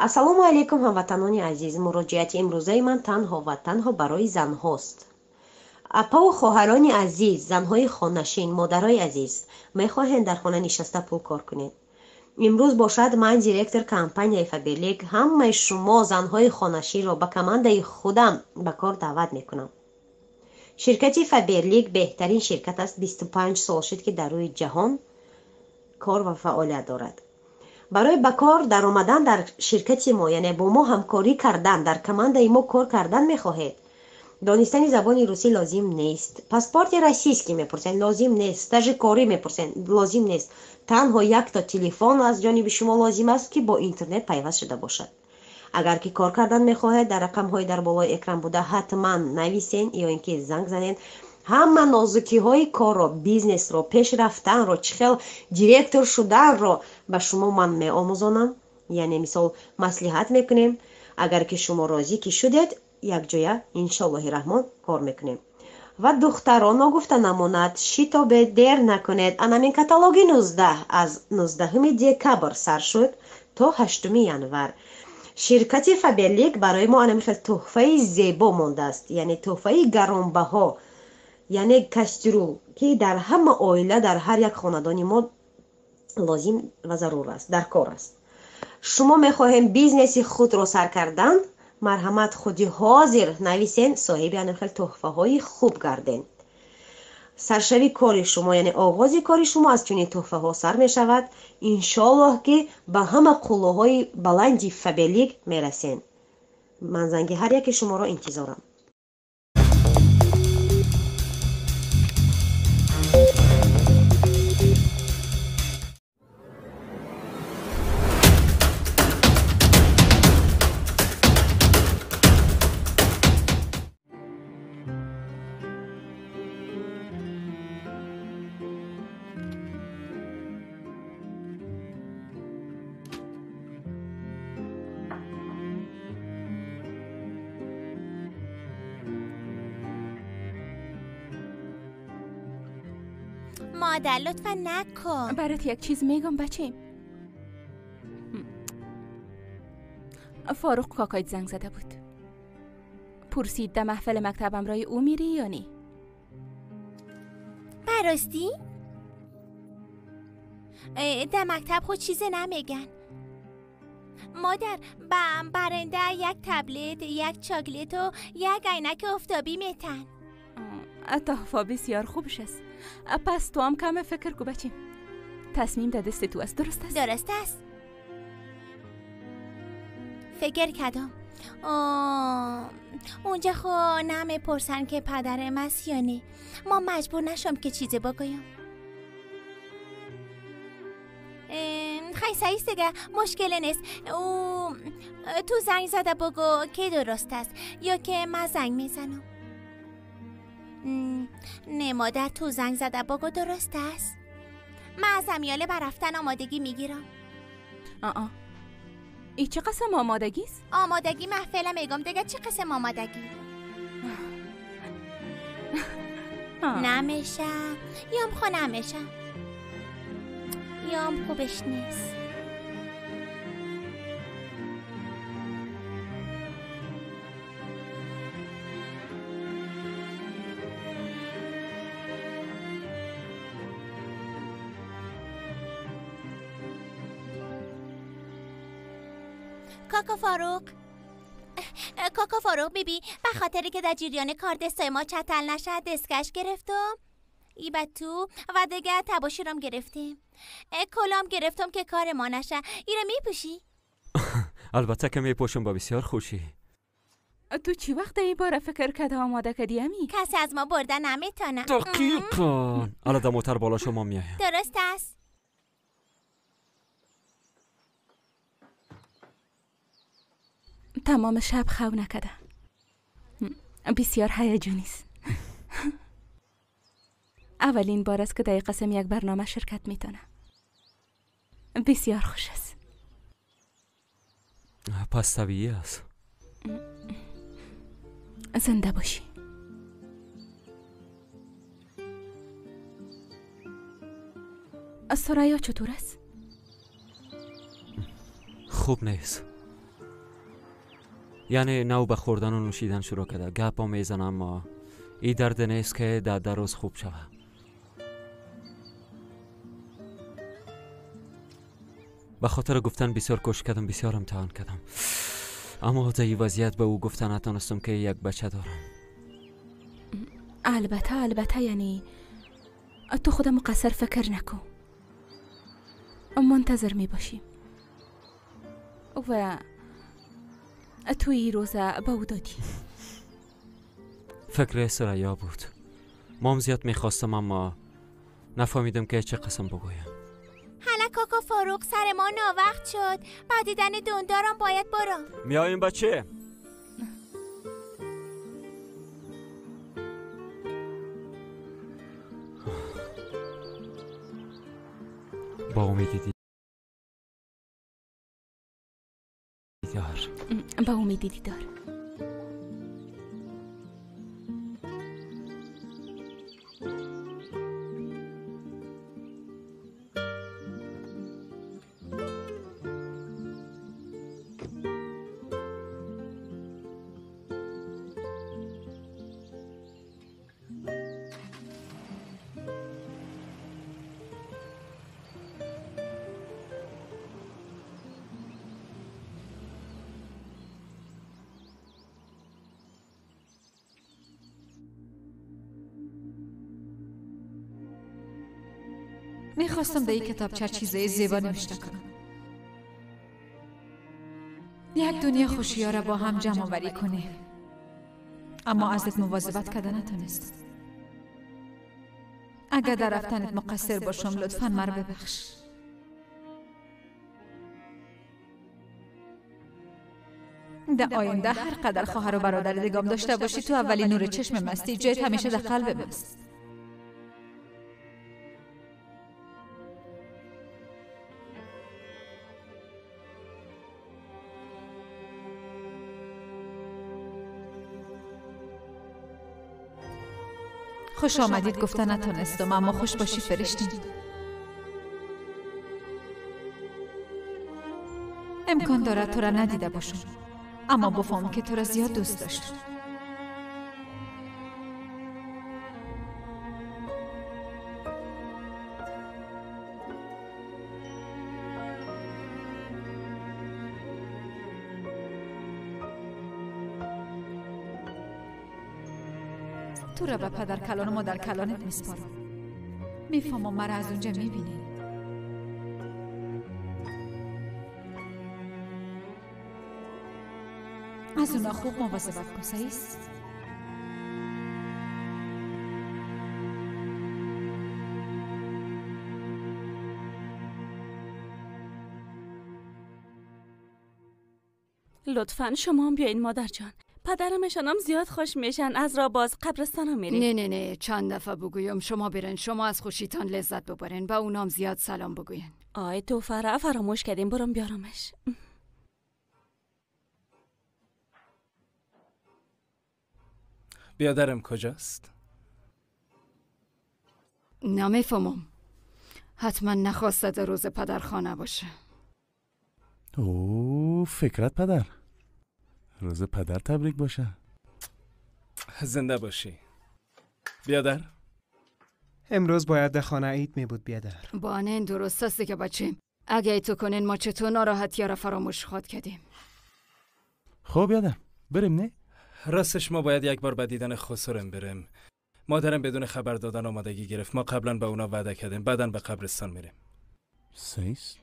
ассалому алайкум ҳамватанони азиз. муроҷиати имрӯзаи ман танҳо ва танҳо барои занҳост. апаву хоҳарони азиз, занҳои хонашин, модарои азиз, мехоҳед дар хона нишаста пул кор кунед? имрӯз бошад ман директор компанияи Фаберлик ҳамаи шумо занҳои хонашинро ба командаи худам ба кор даъват мекунам. ширкати Фаберлик беҳтарин ширкат аст. 25 сол шуд ки дар рӯи ҷаҳон кор ва фаъолият дорад. барои ба кор даромадан дар ширкати мо, яъне бо мо ҳамкорӣ кардан, дар командаи мо кор кардан мехоҳед? донистани забони русӣ лозим нест. паспорти российский мепурсед, лозим нест. стажи корӣ мепурсед, лозим нест. танҳо якта телефон аз ҷониби шумо лозим аст ки бо интернет пайваст шуда бошад. агар ки кор кардан мехоҳед, дар рақамҳои дар болои экран буда ҳатман нависен ё ин ки занг занед. ҳама нозукиҳои корро, бизнесро, пешрафтанро, чӣ хел директор шуданро ба шумо ман меомӯзонам. яъне мисол маслиҳат мекунем. агар ки шумо розӣ ки шудед, якҷоя иншоаллоҳи раҳмон кор мекунем. ва духтарон ногуфта намонад, шитобе дер накунед. анамин каталоги 19 аз 19 декабр сар шуд то 8 январ. ширкати Фаберлик барои мо анамихел тӯҳфаи зебо мондааст, яъне тӯҳфаи гаронбаҳо, яъне каструл ки дар ҳама оила, дар ҳар як хонадони мо лозим ва зарур аст, дар кор аст. шумо мехоҳем бизнеси худро сар кардан, марҳамат худи ҳозир нависен, соҳиби анамихел тӯҳфаҳои хуб гарден. саршави кори шумо, яъне оғози кори шумо аз чунин тӯҳфаҳо сар мешавад. иншоаллоҳ ки ба ҳама қуллуҳои баланди Фаберлик мерасен. ман занги ҳар яки шуморо интизорам. مادر لطفا نکن. برات یک چیز میگم بچه. فاروق کاکایت زنگ زده بود. پرسید در محفل مکتبم رای او میری یا نی؟ براستی؟ در مکتب خود چیزی نمیگن. مادر برنده یک تبلت، یک چاکلت و یک عینک آفتابی میتن. تحفه بسیار خوبش است. پس تو هم کم فکر کو بچه. تصمیم در دست تو است، درست است؟ درست است. فکر کردم اونجا خو نمیپرسن که پدرم است یا نه. ما مجبور نشم که چیزی بگویم. خیلی سعیست دیگه، مشکل نیست. تو زنگ زده بگو که درست است یا که من زنگ میزنم. نه مادر، تو زنگ زده بگو درست است. من از امیاله بر رفتن آمادگی میگیرم. ای چه قسم آمادگی است؟ آمادگی محفل میگم دیگه. چه قسم آمادگی؟ نمیشه یام خو نمیشه یام خوبش نیست. کاکا فاروق بیبی به خاطری که در جریان کار دستای ما چتل نشد دستکش گرفتم ای تو و دیگه تباشیرم گرفتیم. کلام گرفتم که کار ما نشه. ای را میپوشی؟ البته که میپوشم با بسیار خوشی. تو چی وقت این باره فکر کرده آماده کردی امی؟ کسی از ما بردن نمیتونه. دقیقاً. الان در موتر بالا شما میایم. درست است. تمام شب خواب نکرده. بسیار هیجانی است. اولین بار است که در قسم یک برنامه شرکت میتونه. بسیار خوش است. پس طبیعی است. زنده باشی. سرایا چطور است؟ خوب نیست. یعنی نو به خوردن و نوشیدن شروع کرده. گپ میزنم اما این درد نیست که در روز خوب شود. به خاطر گفتن بسیار کوشش کردم، بسیار امتحان کردم، اما در این وضعیت به او گفتن نتونستم که یک بچه دارم. البته یعنی تو خودم مقصر فکر نکن. منتظر می باشیم و تو این روزه به او دادی. فکر سریا بود. مام زیاد میخواستم اما نفهمیدم که چه قسم بگویم. حالا کاکا فاروق سر ما ناوقت شد. بعد دیدن دوندارم باید برم. میاییم بچه. با امیدی دیدار. با امیدی دیدار. میخواستم در این کتابچه چیزای زیبا نوشته کنم. یک دنیا خوشی‌ها را با هم جمع آوری کنیم، اما ازت مواظبت کرده نتونست. اگر در رفتنت مقصر باشم لطفاً مرا ببخش. در آینده هر قدر خواهر و برادر دگام داشته باشی تو اولین نور چشم مستی جایت همیشه در قلب ماست. خوش آمدید گفتن نتونستم، اما خوش باشی فرشتین. امکان دارد تو را ندیده باشم، اما بفهم که تو را زیاد دوست داشتم. تو را به پدر کلان و مادر کلانت میسپارم. میفهمم مرا از اونجا میبینی. از اونا خوب مواظبت کن سعیس. لطفاً شما هم بیاین مادر جان. پدرمشان هم زیاد خوش میشن از را باز قبرستان هم میرین. نه چند دفعه بگویم شما برین، شما از خوشیتان لذت ببرین، با اونام زیاد سلام بگوین. آی تو فراموش کردیم، برم بیارمش. بیادرم کجاست؟ نمیفهمم. حتما نخواسته در روز پدرخانه باشه. اوه فکرت پدر. روز پدر تبریک باشه. زنده باشی بیادر. امروز باید در خانه عید می بود بیادر. بانین درست است که بچه. اگه ای تو کنین ما چطور ناراحتی را فراموش خود کردیم. خب بیادر بریم نه؟ راستش ما باید یک بار به دیدن خسرم بریم. مادرم بدون خبر دادن آمادگی گرفت. ما قبلا به اونا وعده کردیم بعدن به قبرستان میریم. سیست؟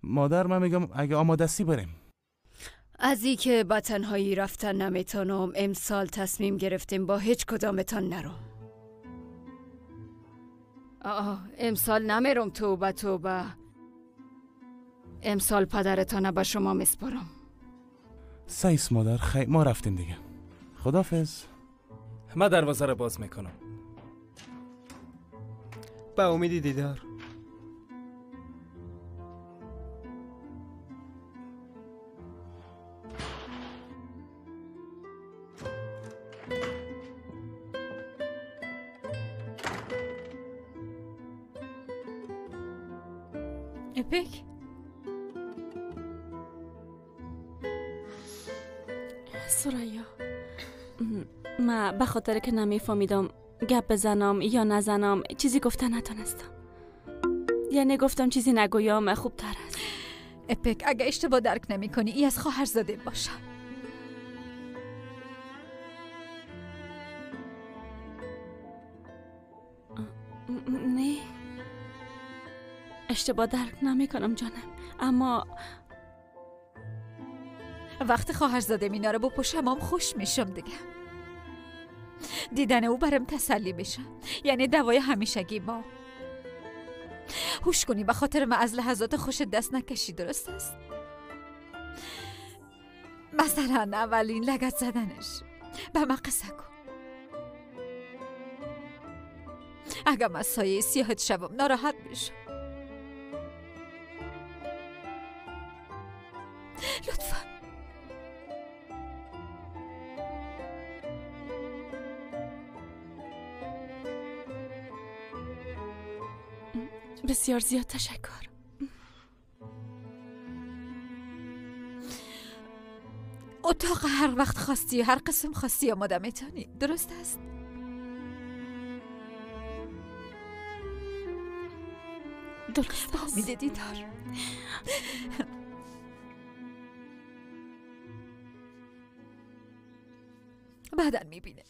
مادر من میگم اگه آمادستی بریم. از ای که با تنهایی رفتن نمیتونم امسال تصمیم گرفتیم با هیچ کدامتان نرو. امسال نمیرم توبه. امسال پدرتان به شما میسپارم. سیست مادر ما رفتیم دیگه. خداحافظ. من دروازه رو باز میکنم. با امیدی دیدار. اپیک سریا، ما به خاطر که نمیفهمیدم گپ بزنم یا نزنم چیزی گفته نتونستم. یعنی گفتم چیزی نگویم خوب تر است. اپک اگه اشتباه درک نمی کنی ای از خواهرزاده باشم. نه اشتباه درک نمی کنم جانم، اما وقتی خواهرزاده میناره با پشمام خوش میشم دیگه. دیدن او برم تسلی میشه، یعنی دوای همیشگی ما. هوش کنی به خاطر من از لحظات خوش دست نکشی، درست است؟ مثلا اولین لگد زدنش به من قصه کن. اگه من سایه سیاهت شوم ناراحت میشم. لطفا. بسیار زیاد تشکر. اتاق هر وقت خواستی هر قسم خواستی آماده میتونی، درست است؟ درست با امید دیدار. بعداً میبینه.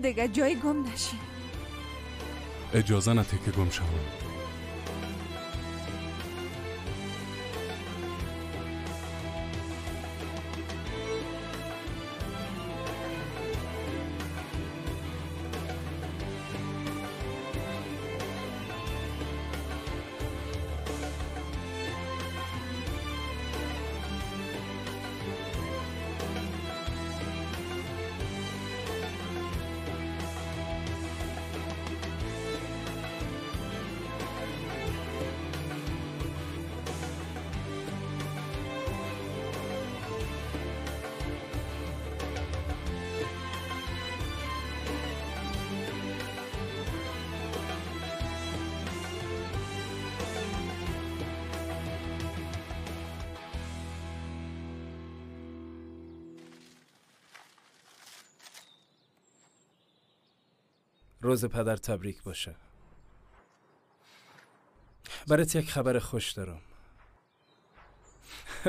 دیگه جای گم نشین. اجازه نده که گم شوم. روز پدر تبریک باشه. برات یک خبر خوش دارم.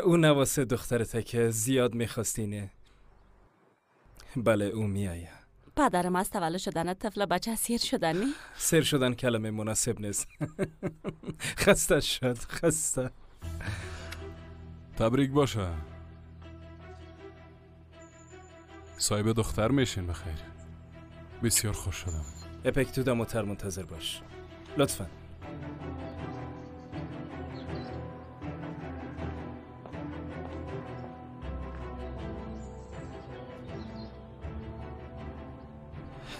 اون نواسه دخترته که زیاد میخواستینه. بله او میایه. پدرم از تولد شدن طفل بچه سیر شدنی؟ سیر شدن کلمه مناسب نیست. خسته شد، خسته. تبریک باشه. صاحب دختر میشین بخیر. بسیار خوش شدم. اپک تو دموتر منتظر باش لطفاً.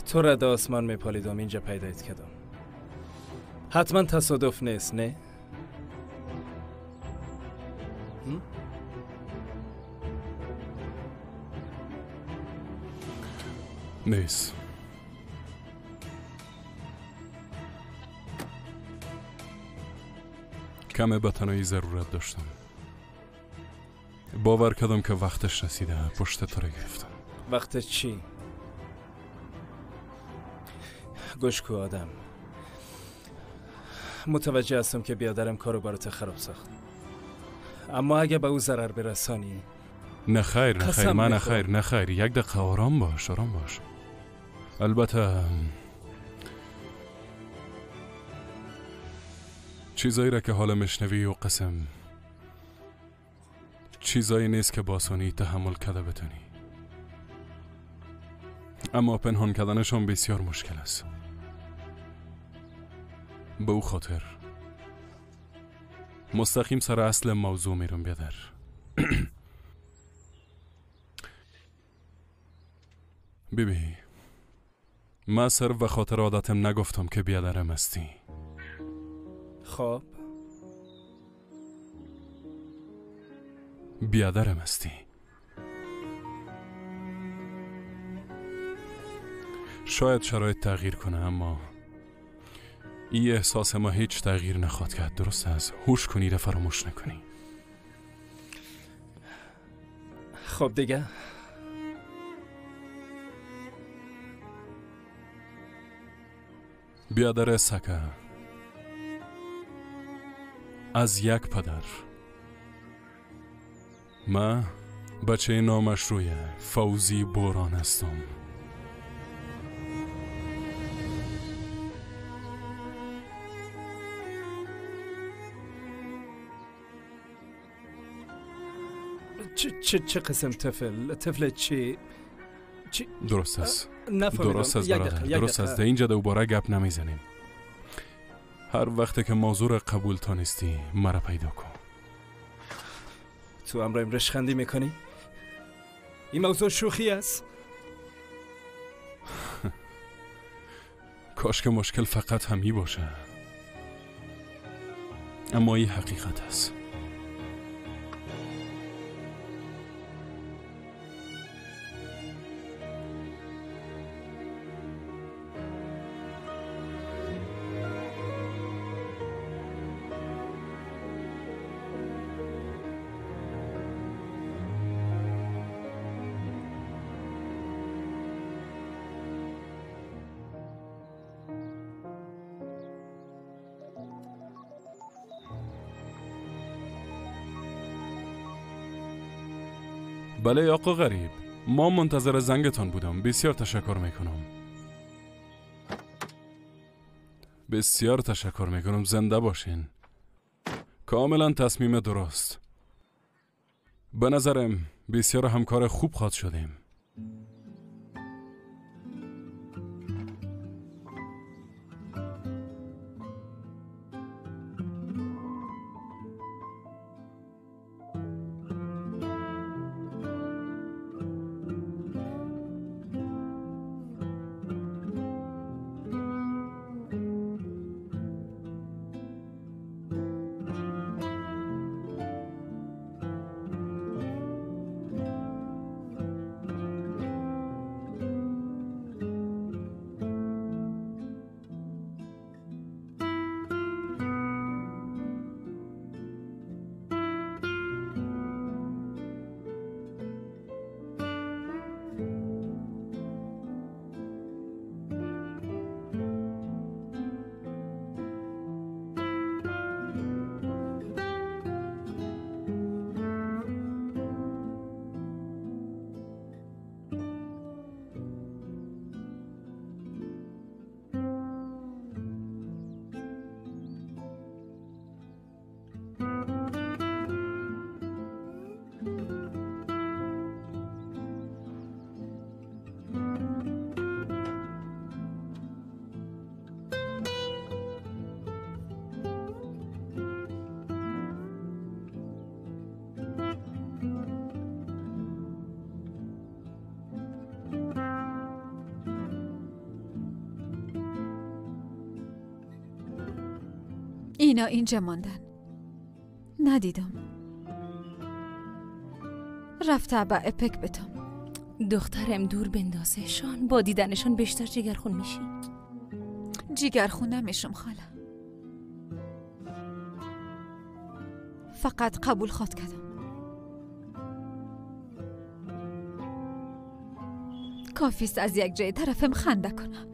تو رد آسمان میپالیدم اینجا پیدایت کردم. حتما تصادف نیست نه؟ نیست. کم به تنهایی ضرورت داشتم. باور کردم که وقتش رسیده. پشت تو رو گرفتم. وقت چی؟ گوش کو آدم. متوجه هستم که بیادرم کارو برات خراب ساخت، اما اگه به او ضرر برسانی. نه خیر، نه خیر، من نه خیر. یک دقیقه آرام باش، آرام باش. البته چیزایی را که حالا مشنوی و قسم چیزایی نیست که با آسانی تحمل کرده بتونی، اما پنهان کردنشون بسیار مشکل است. به او خاطر مستقیم سر اصل موضوع میرم بیادر. بیبی، من سر و خاطر عادتم نگفتم که بیادرم هستی. خب بیادرم هستی. شاید شرایط تغییر کنه، اما این احساس ما هیچ تغییر نخواهد کرد. درست است؟ هوش کنی را فراموش نکنی. خب دیگه بیادر سکه از یک پدر، من بچه نامشروع فوزی بوران هستم. چه قسم طفل چی؟ درست است. نفهمیدم. درست است برادر، درست است. اینجا دوباره گپ نمیزنیم. هر وقت که موضوع را قبول تانستی مرا پیدا کن. تو امروز رشخندی میکنی؟ این موضوع شوخی است؟ کاش که مشکل فقط همی باشه، اما این حقیقت است. بله آقا غریب، ما منتظر زنگتان بودم. بسیار تشکر میکنم. بسیار تشکر میکنم. زنده باشین. کاملا تصمیم درست. به نظرم بسیار همکار خوب خواهد شدیم. اینا اینجا ماندن. ندیدم. رفته با اپک بتم. دخترم دور بندازشان، با دیدنشان بیشتر جگرخون میشی. جگرخون نمیشم خاله. فقط قبول خود کردم. کافیست از یک جای طرفم خنده کنم.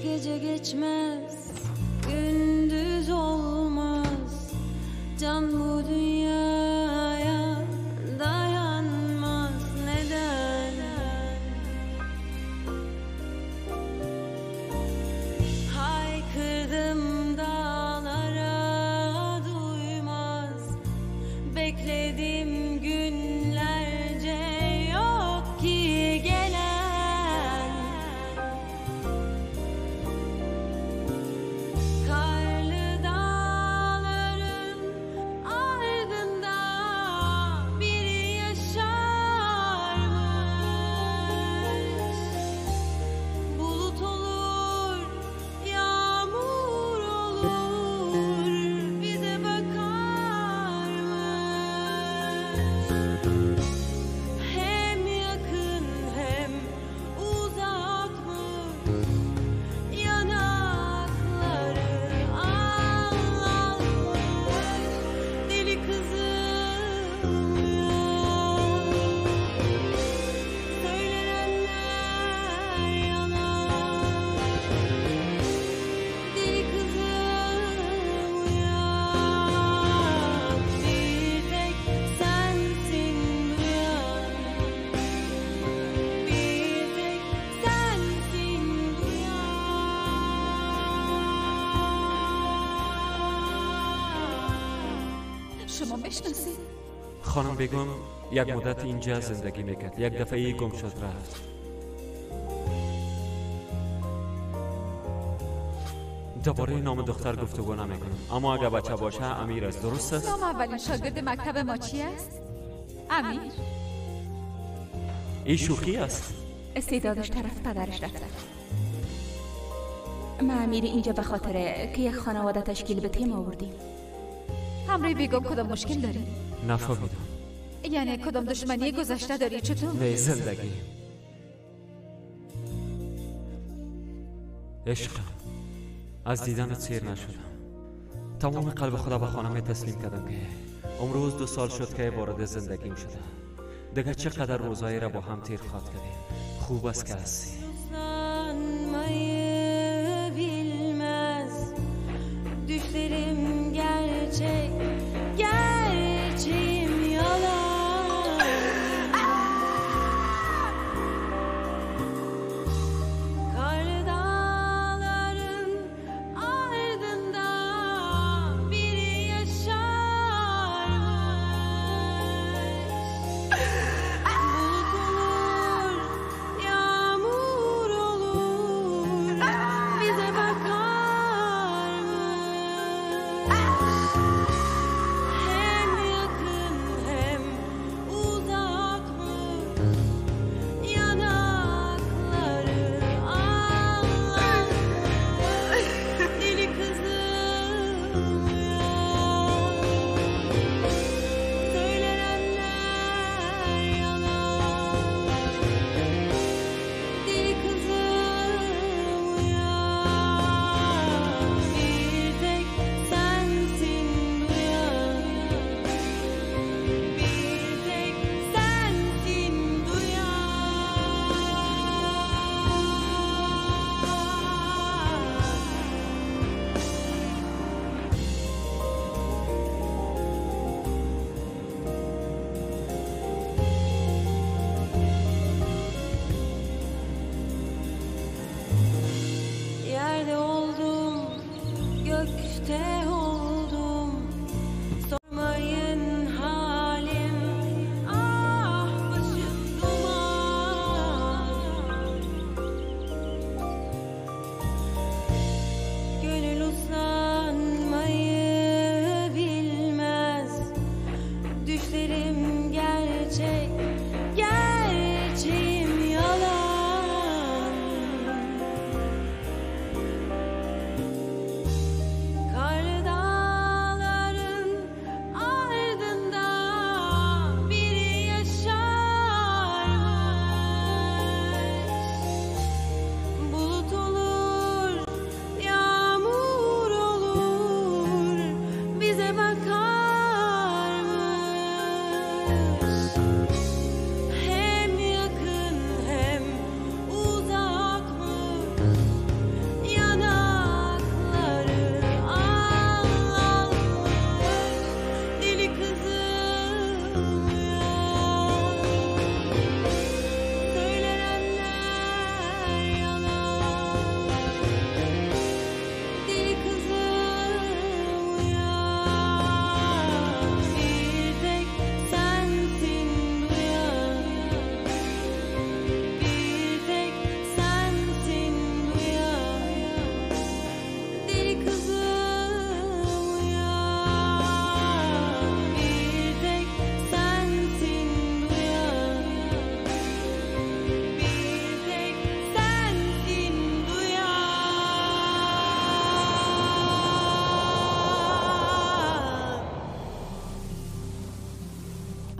Gece geçmez, gündüz olmaz. Can bu dünyaya dayanmaz. Neden? Haykırdım dağlara duymaz. Bekledim günlerce yok ki gelen. شما بشناسید؟ خانم بیگم یک مدت اینجا زندگی میکرد. یک دفعه گم شد رفت. درباره نام دختر گفتگو نمیکنم، اما اگر بچه باشه امیر است. درست است؟ نام اولین شاگرد مکتب ما چی است؟ امیر؟ این شوخی است. استعدادش طرف پدرش رفته. ما امیر اینجا به خاطره که یک خانواده تشکیل به تیم آوردیم. همراه بیگم کدام مشکل داری؟ نفهمیدم. یعنی کدام دشمنی گذشته داری؟ چطور؟ نه، زندگی. عشق، از دیدنت سیر نشدم. تمام قلب خدا به خانم تسلیم کردم که امروز 2 سال شد که وارد زندگیم شده. دیگه چقدر روزایی را با هم تیر خواد کردیم. خوب است که هستی. Düşlerim gerçek, gerçeğim yalan. Karlı dağların ardında biri yaşarmış. Bulut olur, yağmur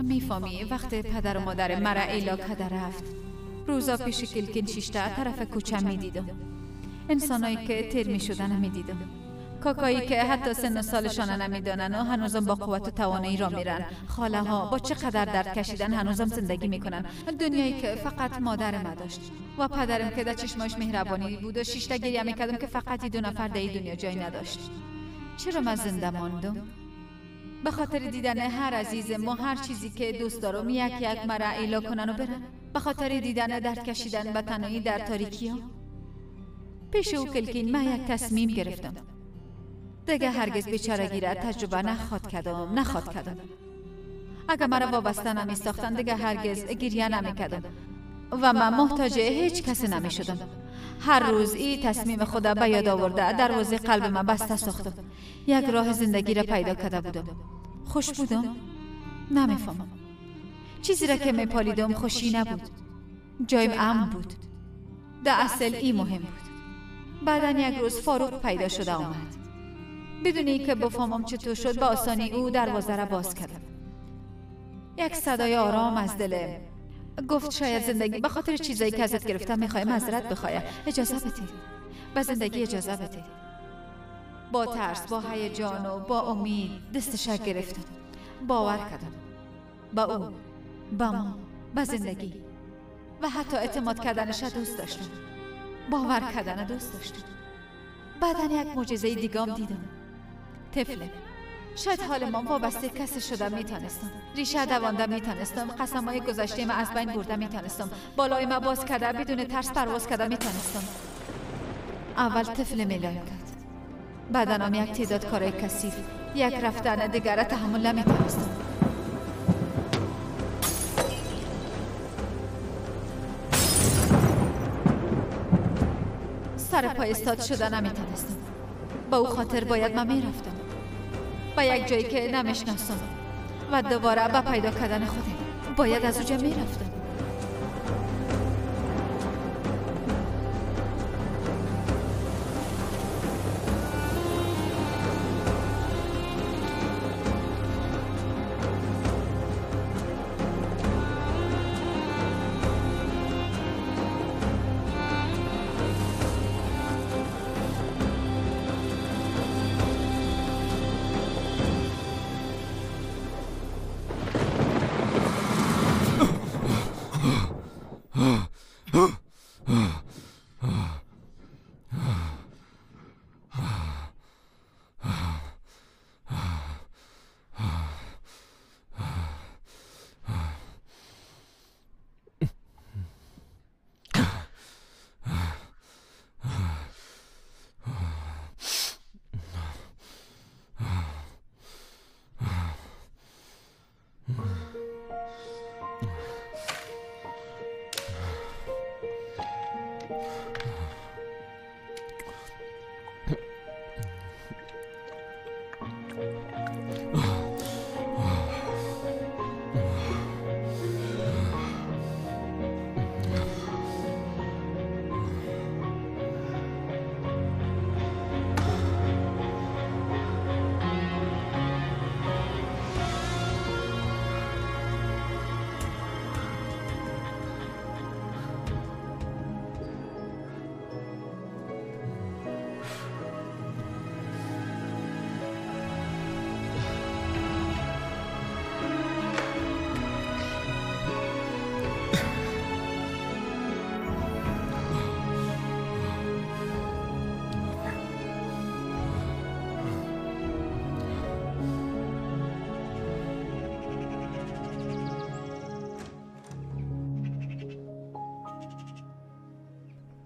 میفهمی وقت پدر و مادر مرا ایلا کده رفت، روزا پیش کلکین شیشته طرف کوچه میدیدم. انسانایی که تیر میشدن میدیدم، کاکایی که حتی سن و سالشان نمیدانن و هنوزم با قوت و توانایی را میرن. خاله ها با چقدر درد کشیدن هنوزم زندگی میکنن. دنیایی که فقط مادر ما داشت و پدرم که در چشماش مهربانی بود و شیشته گریه میکردم که فقط 2 نفر در دنیا جای نداشت. چرا من زنده ماندم؟ به خاطر دیدن هر عزیزم و هر چیزی که دوست دارم یک مرا ایلا کنن و برن. به خاطر دیدن درد کشیدن به تنهایی در تاریکی ها. پیش او کلکین من یک تصمیم گرفتم. دیگه هرگز بیچارگی را تجربه نخواد کردم. اگر مرا وابسته نمی ساختن دیگه هرگز گریه نمی کردم و من محتاج هیچ کسی نمی شدم. هر روز این تصمیم خدا به یاد آورده دروازه قلب من بسته ساختم. یک راه زندگی را پیدا کرده بودم. خوش بودم؟ نمیفهمم. چیزی را که می پالیدم خوشی نبود. جایم امن بود. در اصل این مهم بود. بعداً یک روز فاروق پیدا شده آمد. بدونی که بفهمم چطور شد با آسانی او دروازه را باز کردم. یک صدای آرام از دلم گفت شاید زندگی به خاطر چیزایی که ازت گرفتم میخوای معذرت بخوای. اجازه بده. به زندگی اجازه بده. با ترس، با هیجان و با امید دستش گرفتم. باور کردم. با او، با ما، با زندگی و حتی اعتماد کردنش دوست داشتم. باور کردن دوست داشتم. بعداً یک معجزه دیگام دیدم. طفله. شاید حال ما وابسته کسی شده میتونستم. ریشه دوانده میتونستم. قسمای گذشته ما از بین برده میتونستم. بالای ما باز کرده بدون ترس پرواز کرده میتونستم. اول طفل میلایم کرد. بعداً یک تعداد کارهای کثیف. یک رفتن دیگر تحمل نمیتونستم. سر پای استاد شده نمیتونستم. با او خاطر باید من میرفتم با یک جایی که نمیشناسم و دوباره با پیدا کردن خودم باید از اونجا میرفتم.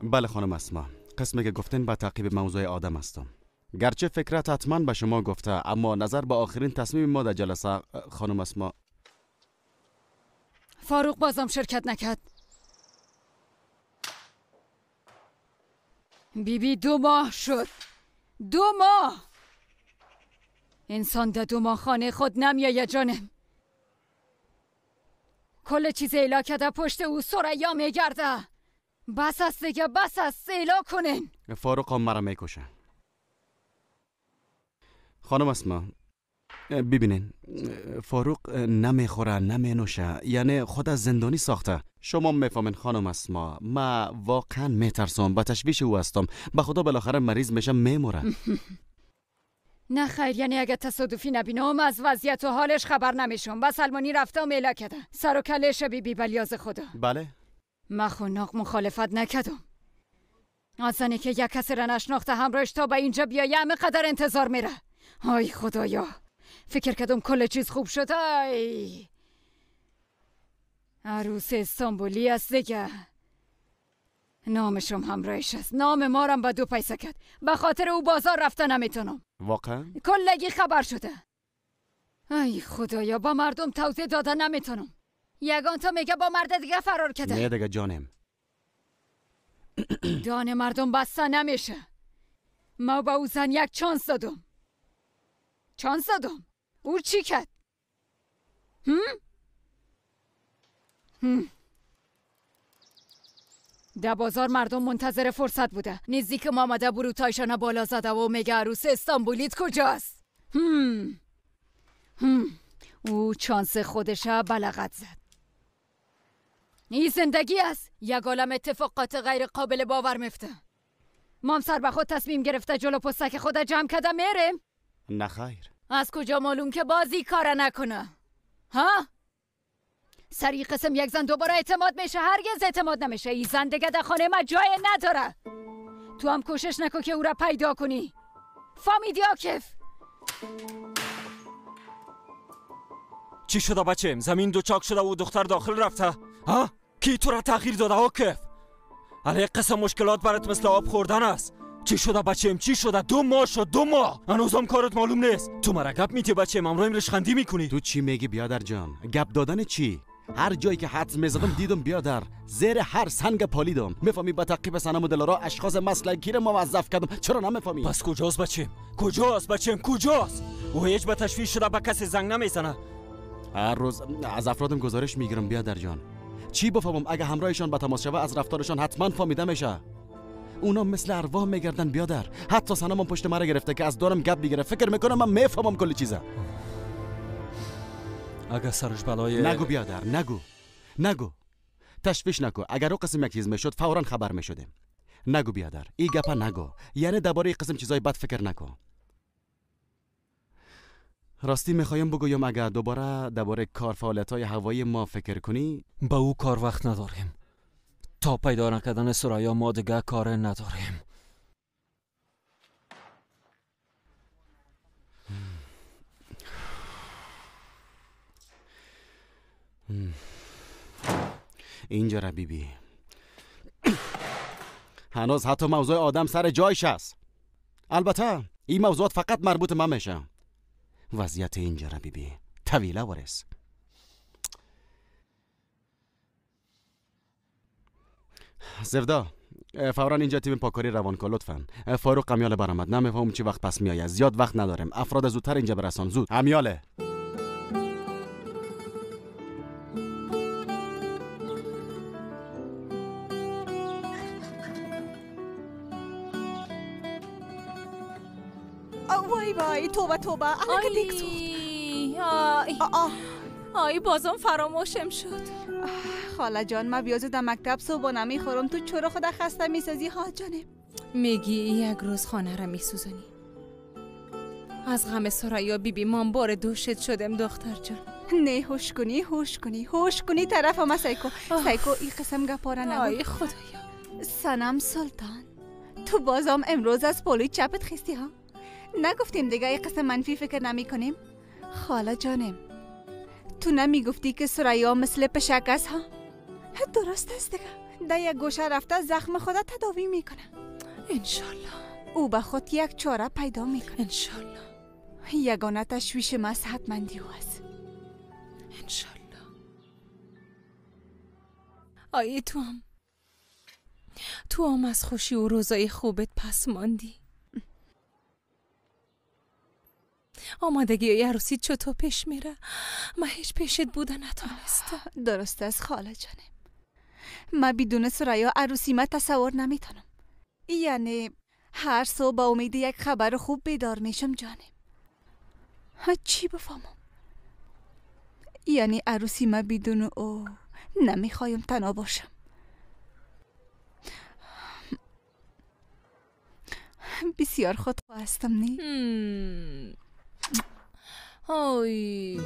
بله خانم اسما، قسمی که گفتین به تعقیب موضوع آدم هستم. گرچه فکرت حتما به شما گفته، اما نظر به آخرین تصمیم ما در جلسه خانم اسما. فاروق بازم شرکت نکرد. بیبی 2 ماه شد. 2 ماه. انسان در 2 ماه خانه خود نمیایه جانم. کل چیز ایلا کرده پشت او سریا میگرده. بس است دیگه، بس است. ایلا کنین. فاروق هم مرا میکشه. خانم اسما، ببینین فاروق نمیخوره نمینوشه، یعنی خود از زندانی ساخته. شما میفهمین خانم اسما، ما واقعا میترسم، با تشویش او هستم. به خدا بالاخره مریض میشه میموره. نه خیر، یعنی اگه تصادفی نبینم از وضعیت و حالش خبر نمیشم. بس سلمانی رفته و میلا کده سر و کلش بی بلیاز خدا. بله ما خوناق مخالفت نکدم. آزنی که یک کسی را نشناخته همراهش تا به اینجا بیایه همه قدر انتظار میره. آی خدایا، فکر کردم کل چیز خوب شد. آی عروس استانبولی است دیگه. نامشم همراهش است. نام مارم به 2 پیسه کرد. به خاطر او بازار رفته نمیتونم. واقعا؟ کلگی خبر شده. ای خدایا، با مردم توضیح داده نمیتونم. یگان تا میگه با مرد دیگه فرار کرده. نه دیگه جانم. دان مردم بسته نمیشه. ما با او زن یک چانس دادم. او چی کرد؟ در بازار مردم منتظر فرصت بوده. نزدیک ما آمده بروتایشانه بالا زده و میگه عروس استانبولیت کجاست؟ او چانس خودش بلغت زد. این زندگی است. یک عالم اتفاقات غیر قابل باور میفته. مام سر به خود تصمیم گرفته جلو پستک خود جمع کده میریم؟ نه خیر. از کجا معلوم که بازی کار نکنه؟ ها؟ سری قسم یک زن دوباره اعتماد میشه؟ هرگز اعتماد نمیشه. این زن دیگه در خانه ما جای نداره. تو هم کوشش نکن که او را پیدا کنی. فهمیدی آکف؟ چی شده بچم؟ زمین دوچاک شده و دختر داخل رفته؟ ها؟ کی تو را تغییر داده آکف؟ علیه قسم مشکلات برات مثل آب خوردن است. چی شده بچم؟ چی شده؟ 2 ماه شد، 2 ماه. هنوزم کارت معلوم نیست. تو مرا گپ میتی بچم، امروز ریشخندی میکنی. تو چی میگی بیادر جان؟ گپ دادن چی؟ هر جایی که حدس میزدم دیدم بیادر. زیر هر سنگ پالیدم. میفهمی با تعقیب سنم و دلارا اشخاص مسلکی را موظف کردم. چرا نمیفهمی؟ پس کجاست بچم؟ کجاست بچم؟ کجاست؟ او هیچ به تشویش شده به کسی زنگ نمیزنه. هر روز از افرادم گزارش میگیرم بیادر جان. چی بفهمم؟ اگه همراهشان به تماس شوه از رفتارشان حتما فهمیده میشه. اونا مثل ارواح میگردن بیادر. حتی سنمم پشت مرا گرفته که از دارم گپ بگیره. فکر میکنم من میفهمم کلی چیزا. اگه سرش بلای نگو بیادر، نگو. تشویش نکو. اگر او قسم یک چیز میشد فورا خبر میشدیم. نگو بیادر، این گپا نگو. یعنی درباره قسم چیزای بد فکر نکو. راستی میخوایم بگویم اگه دوباره درباره کار فعالیت‌های هوایی ما فکر کنی، با او کار وقت نداریم. تا پیدا نکردن سرایا ما دیگه کار نداریم. اینجا را بیبی. هنوز حتی موضوع آدم سر جایش است. البته این موضوعات فقط مربوط من میشه. وضعیت اینجا را بیبی طویله ورس. زفدا فورا اینجا تیم پاکاری روان کن لطفا. فاروق امیاله برآمد. نمیفهمم چی وقت پس میآید. زیاد وقت نداریم. افراد زودتر اینجا برسان. زود امیاله. وای توبه الان که دیگه سوخت. آی بازم فراموشم شد. خاله جان ما بیازو در مکتب صبحانه میخورم. تو چرا خدا خسته میسازی ها جانم؟ میگی یک روز خانه را میسوزنی. از غم سرایا بیبی من بار دوشت شدم دختر جان. نه هوش کنی طرف ما سایکو این قسم گپارا نگو. آی خدایا. سنم سلطان تو بازم امروز از پولوی چپت خستی ها؟ نگفتیم دیگه این قسم منفی فکر نمی کنیم؟ خاله جانم تو نمیگفتی که سرایا مثل پشک است ها؟ درست است دیگه. در یک گوشه رفته زخم خودت تداوی میکنه. انشالله او به خود یک چاره پیدا میکنه. انشالله. یگانه تشویش ما صحتمندی او است. انشالله. آیه تو هم از خوشی و روزای خوبت پس ماندی. آمادگی عروسی چطور پیش میره؟ من هیچ پیشت بوده نتونستم. درست است خاله جانم. من بدون سرایا عروسی ما تصور نمیتونم. یعنی هر صبح با امید یک خبر خوب بیدار میشم جانم. چی بفهمم؟ یعنی عروسی ما بدون او نمیخوایم تنها باشم. بسیار خودخواه هستم نی؟ هوی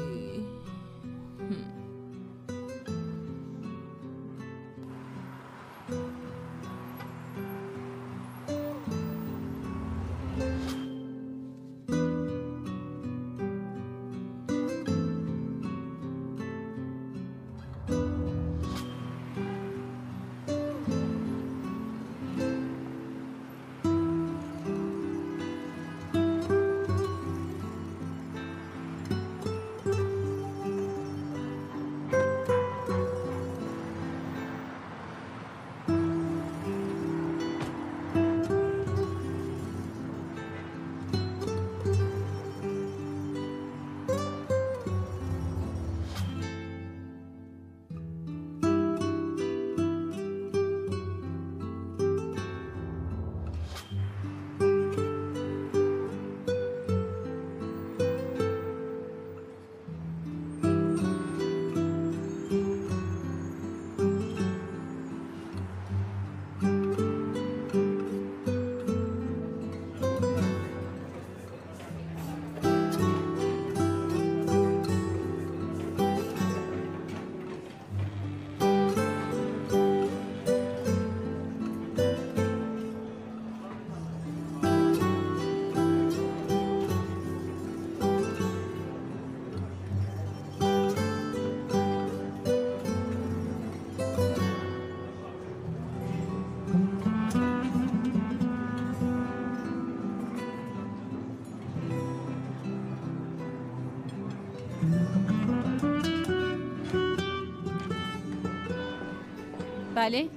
بله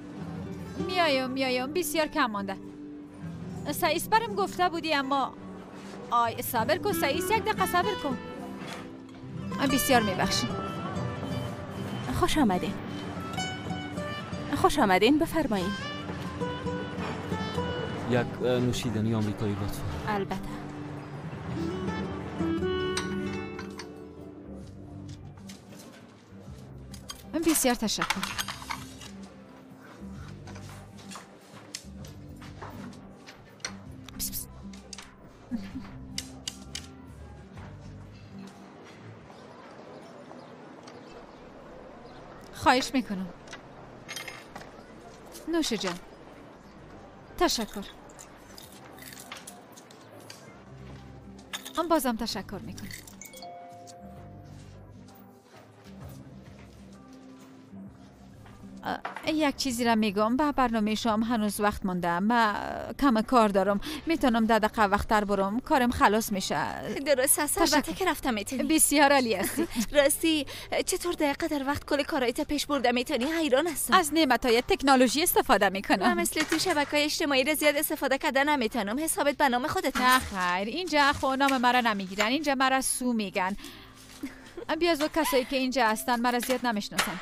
میایم بسیار کم مانده. سعیس برم گفته بودی اما صبر کن سعیس، یک دقیقه صبر کن. بسیار میبخشی. خوش آمدین بفرمایین. یک نوشیدنی آمریکایی لطفا. البته. بسیار تشکر. خواهش میکنم. نوش جان. تشکر. بازم تشکر میکنم. یک چیزی را میگم، به برنامه شام هنوز وقت مونده. من کم کار دارم، میتونم 10 دقیقه وقت‌تر برم، کارم خلاص میشه. درست است، البته که رفتم میتونی. بسیار عالی هستی. راستی چطور دقیقه در وقت کل کارایت پیش برده میتونی؟ حیران هستم. از نعمت‌های تکنولوژی استفاده میکنم. من مثل تو شبکه‌های اجتماعی را زیاد استفاده کردن نمیتونم. حسابت به نام خودت. نه خیر، اینجا نام مرا نمیگیرن، اینجا مرا سو میگن. بیاز و کسایی که اینجا هستن مرا زیاد نمیشناسن.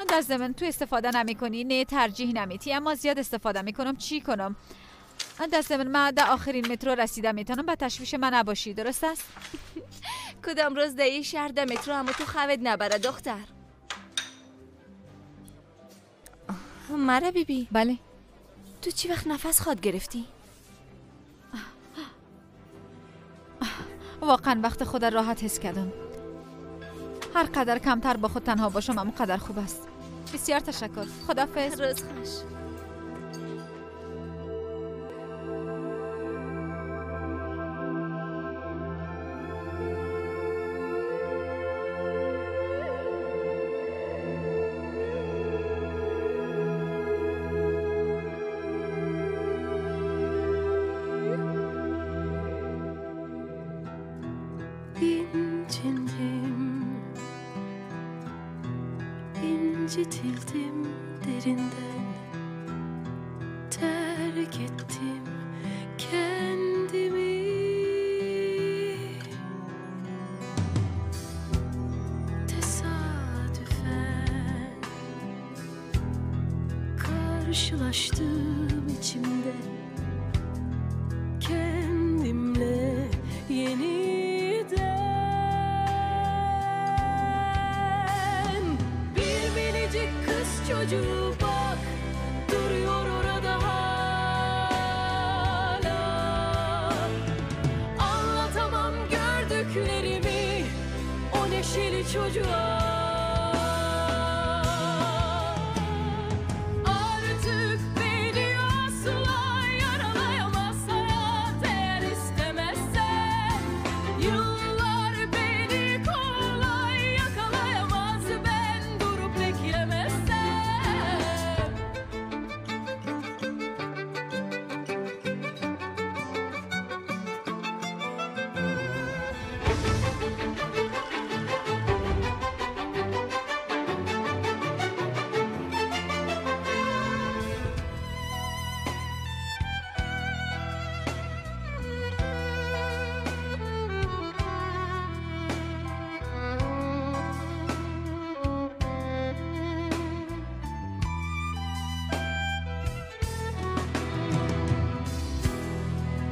در ضمن تو استفاده نمی کنی، نه ترجیح نمیتی، اما زیاد استفاده میکنم. چی کنم؟ در ضمن من در آخرین مترو رسیدم، میتونم به تشویش من نباشی، درست است؟ کدام روز در این شهر در مترو اما تو خود نبره دختر. مرا بیبی. بله. تو چی وقت نفس خود گرفتی؟ واقعا وقت خود راحت حس کردم. هر قدر کمتر با خود تنها باشم اما قدر خوب است. بسیار تشکر. خداحافظ. روز خوش. İncitildim derinden, terk ettim kendimi. Tesadüfen karşılaştım içimde kendimle yeni. çocuğa. Artık beni asla yaralayamaz hayat eğer istemezsen. Yıllar beni kolay yakalayamaz ben durup beklemezsem.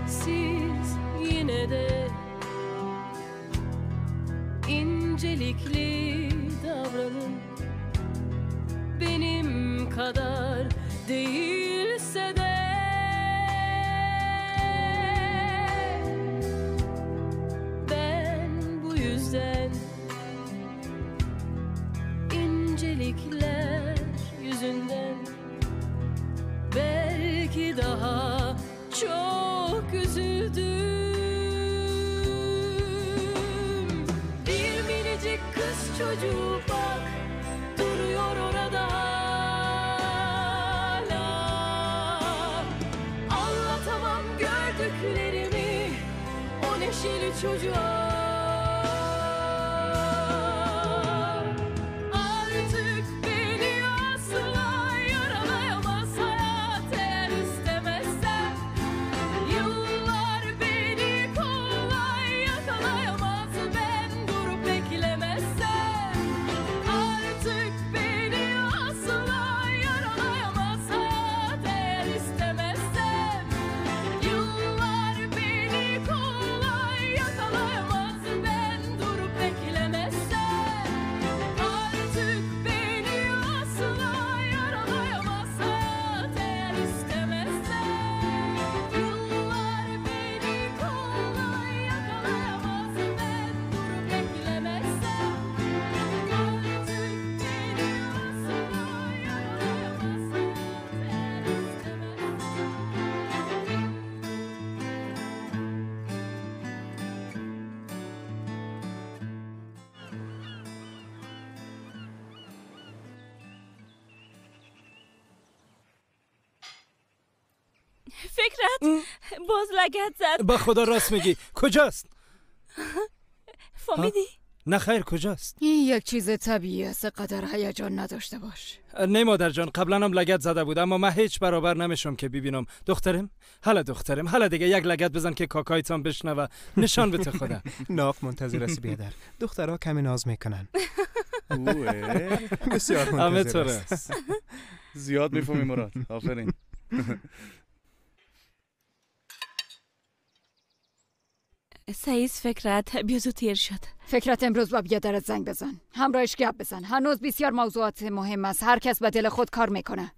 Siz yine de incelikli davranın. Benim kadar değilse de ben bu yüzden incelikler yüzünden belki daha çok üzüldüm. Bir minicik kız çocuğu bak duruyor orada hala. Anlatamam gördüklerimi o neşeli çocuğa. Artık beni asla yaralayamaz hayat eğer istemezsen. Yıllar beni kolay yakalayamaz ben durup beklemezsem. Artık beni asla yaralayamaz hayat eğer istemezsem. Yıllar beni kolay yakalayamaz ben durup beklemezsem. Artık beni asla yaralayamaz hayat eğer istemezsem. Yıllar beni kolay yakalayamaz ben durup beklemezsem. Artık beni asla yaralayamaz فکرت باز لگد زد. با خدا راست میگی. کجاست؟ فهمیدی؟ نه خیر کجاست؟ این یک چیز طبیعی است، قدر هیجان نداشته باش. نه مادر جان، قبلا هم لگد زده بود اما من هیچ برابر نمیشم که ببینم. دخترم حالا دیگه یک لگد بزن که کاکایتان بشنوه. نشان بده خدا. ناف منتظر است بیادر. دخترها کمی ناز میکنن. بسیار منتظر است. زیاد میفهمی مراد. آفرین. سعید فکرت بیا زودتر شد. فکرت امروز با بیادرت زنگ بزن، همراهش گپ بزن. هنوز بسیار موضوعات مهم است، هر کس به دل خود کار میکنه.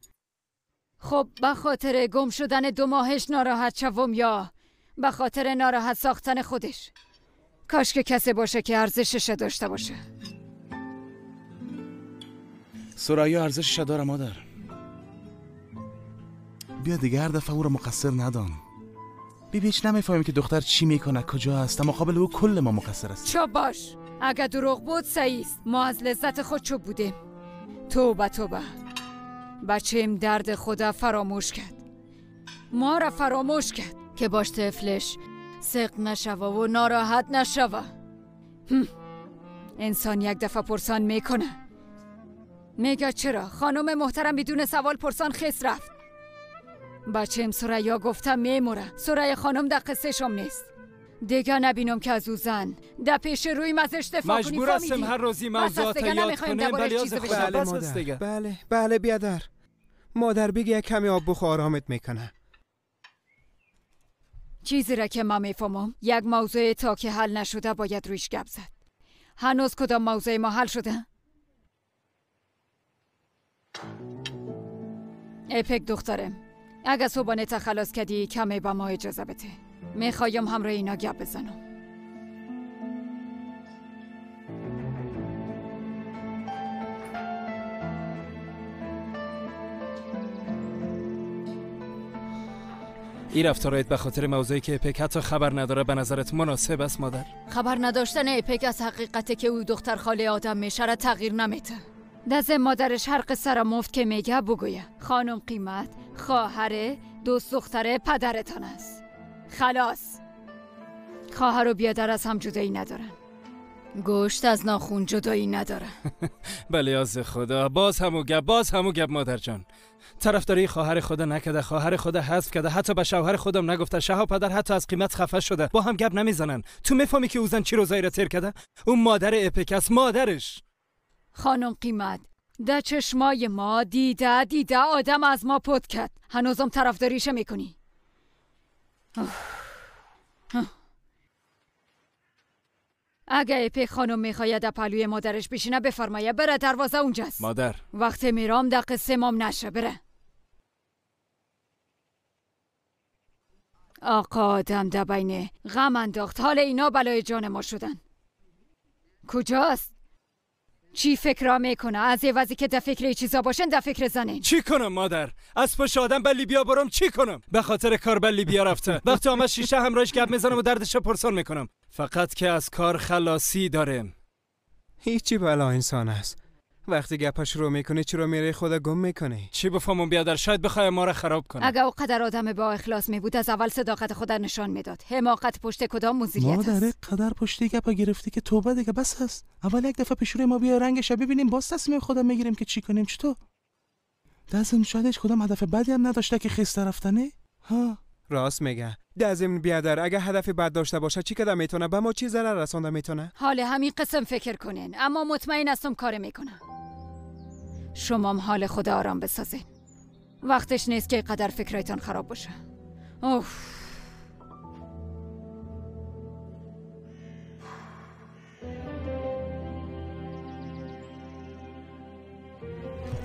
خب به خاطر گم شدن 2 ماهش ناراحت شوم یا به خاطر ناراحت ساختن خودش؟ کاش که کسی باشه که ارزشش داشته باشه. سریا ارزشش داره مادر. بیا دیگه هر دفعه او رو مقصر ندان. هیچ نمیفهمیم که دختر چی میکنه، کجا است، اما قابل او کل ما مقصر است. چوب باش، اگه دروغ بود سعیست، ما از لذت خود چوب بودیم. توبه بچه‌م درد خدا فراموش کرد، ما را فراموش کرد که باش طفلش سقط نشوه و ناراحت نشوه. انسان یک دفعه پرسان میکنه، میگه چرا خانم محترم بدون سوال پرسان خیس رفت. بچه‌م سریا گفتم میموره. سریا خانم در قصه شم نیست. دیگه نبینم که از او زن در پیش روی ازش دفاع کنی. مجبور هستم هر روزی موضوعات یاد کنیم. بله مادر. بله بیادر. مادر بگی یک کمی آب بخور آرامت میکنه. چیزی را که من میفهمم یک موضوع تا که حل نشده باید رویش گپ زد. هنوز کدام موضوع ما حل شده؟ اپک دخترم، اگه صبحانه تا خلاص کردی کمی با ما اجازه بده. میخوایم همراه اینا گپ بزنم. این رفتارایت به خاطر موضوعی که اپک حتی خبر نداره به نظرت مناسب است مادر؟ خبر نداشتن اپک از حقیقته که او دختر خاله آدم میشه را تغییر نمیده. دست مادرش هر قصه را مفت که میگه بگویه. خانم قیمت خواهر دوست دختر پدرتان است. خلاص. خواهر و بیادر از هم جدایی ندارن. گوشت از ناخون جدایی نداره. بله از خدا، باز همو گپ مادر جان. طرفداری خواهر خدا نکده، خواهر خدا حذف کرده، حتی به شوهر خودم نگفته، شاه پدر حتی از قیمت خفه شده، با هم گپ نمیزنن. تو میفهمی که اوزن چی روزایی را تیر کرده؟ اون مادر اپک است، مادرش. خانم قیمت ده چشمای ما دیده آدم از ما پد کرد. هنوزم طرفداریشه میکنی؟ اگه اپک خانم میخواید پلوی مادرش بشینه بفرمایه بره، دروازه اونجاست. مادر وقت میرام ده قصه مام نشه، بره. آقا آدم ده بینه غم انداخت، حال اینا بلای جان ما شدن. کجاست؟ چی فکر را میکنه؟ از عوضی که ده فکر ای چیزا باشن ده فکر زنین. چی کنم مادر؟ از پشت آدم به لیبیا برم چی کنم؟ به خاطر کار به لیبیا رفته. وقتی آمد شیشه همراهش گپ میزنم و دردش پرسان میکنم. فقط که از کار خلاصی دارم. هیچی بلا انسان است. وقتی گپش رو میکنه چرا میره خدا گم میکنه؟ چی بفهمم بیادر؟ شاید بخوای ما را خراب کنه. اگه او قدر آدم با اخلاص می بود از اول صداقت خدا نشان میداد. حماقت پشت کدام موزیت است؟ مادر قدر پشتی گپا گرفتی که توبه دیگه بس هست. اول یک دفعه پیش روی ما بیا رنگش ببینیم، باز تصمیم خودم میگیریم که چی کنیم. چطور؟ دازم شاید هیچ کدام هدف بدی هم نداشته که خسته رفتنه. ها راست میگه. دازم بیادر اگه هدف بد داشته باشه چی کده میتونه به ما چی ضرر رسونده میتونه؟ حال همین قسم فکر کنین، اما مطمئن هستم کار میکنه. شمام حال خدا آرام بسازین. وقتش نیست که قدر فکرایتان خراب باشه. اوف.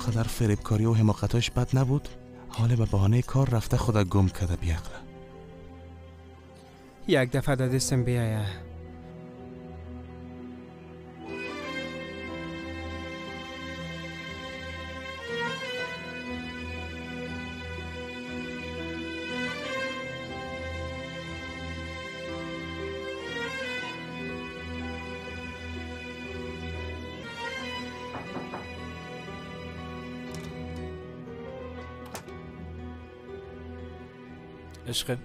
قدر فریبکاری و حماقتاش بد نبود. حالا به بهانه کار رفته خدا گم کرده بیعقله. یک دفعه دستم بیایه. عشقم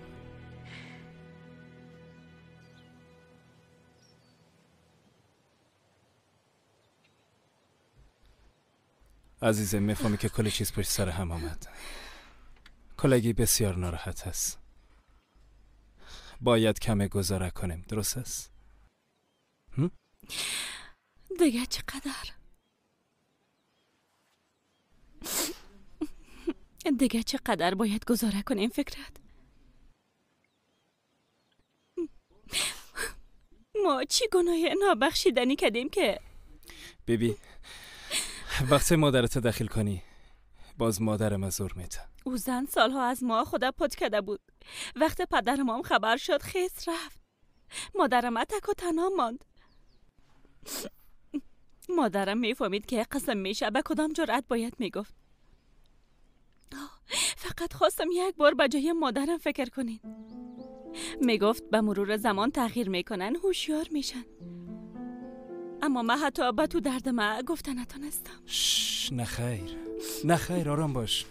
عزیزم، میفهمی که کل چیز پشت سر هم آمد. کلگی بسیار ناراحت است. باید کم گذاره کنیم، درست است؟ دیگه چقدر؟ دیگه چقدر باید گذاره کنیم فکرت؟ ما چی گناه نابخشیدنی کردیم که؟ بیبی وقتی مادرت داخل کنی باز مادرم زور میده. او زن سالها از ما خدا پد کرده بود. وقت پدرم خبر شد خیس رفت. مادرم تک و تنها ماند. مادرم میفهمید که قسم میشه به کدام جرأت باید میگفت. فقط خواستم یک بار به جای مادرم فکر کنین. میگفت به مرور زمان تغییر میکنن، هوشیار میشن. اما من حتی به تو درد من گفتن نتونستم. نه خیر آرام باش.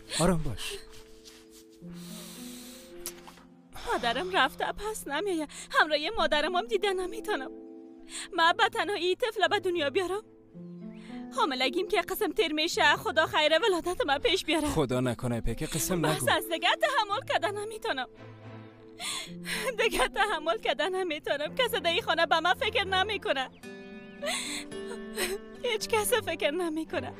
مادرم رفته پس نمیه. همراه مادرم هم دیده نمیتونم. من به تنهایی طفل به دنیا بیارم. حاملگیم که قسم تیر میشه. خدا خیره ولادت من پیش بیاره. خدا نکنه پک قسم نگو. بس از دیگه تحمل کردن نمیتونم. کسی در این خانه به من فکر نمیکنه. هیچ کس فکر نمیکنه.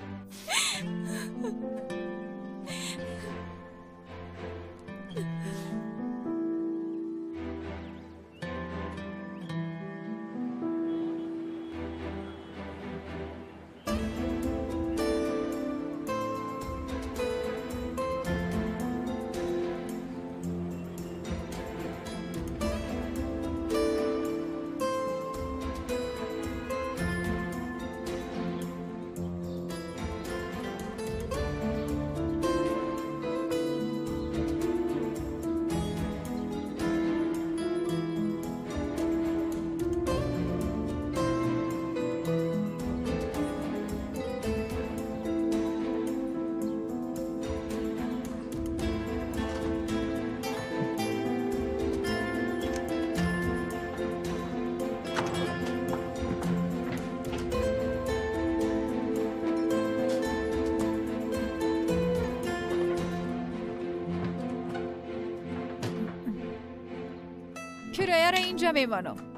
اینجا میمانم.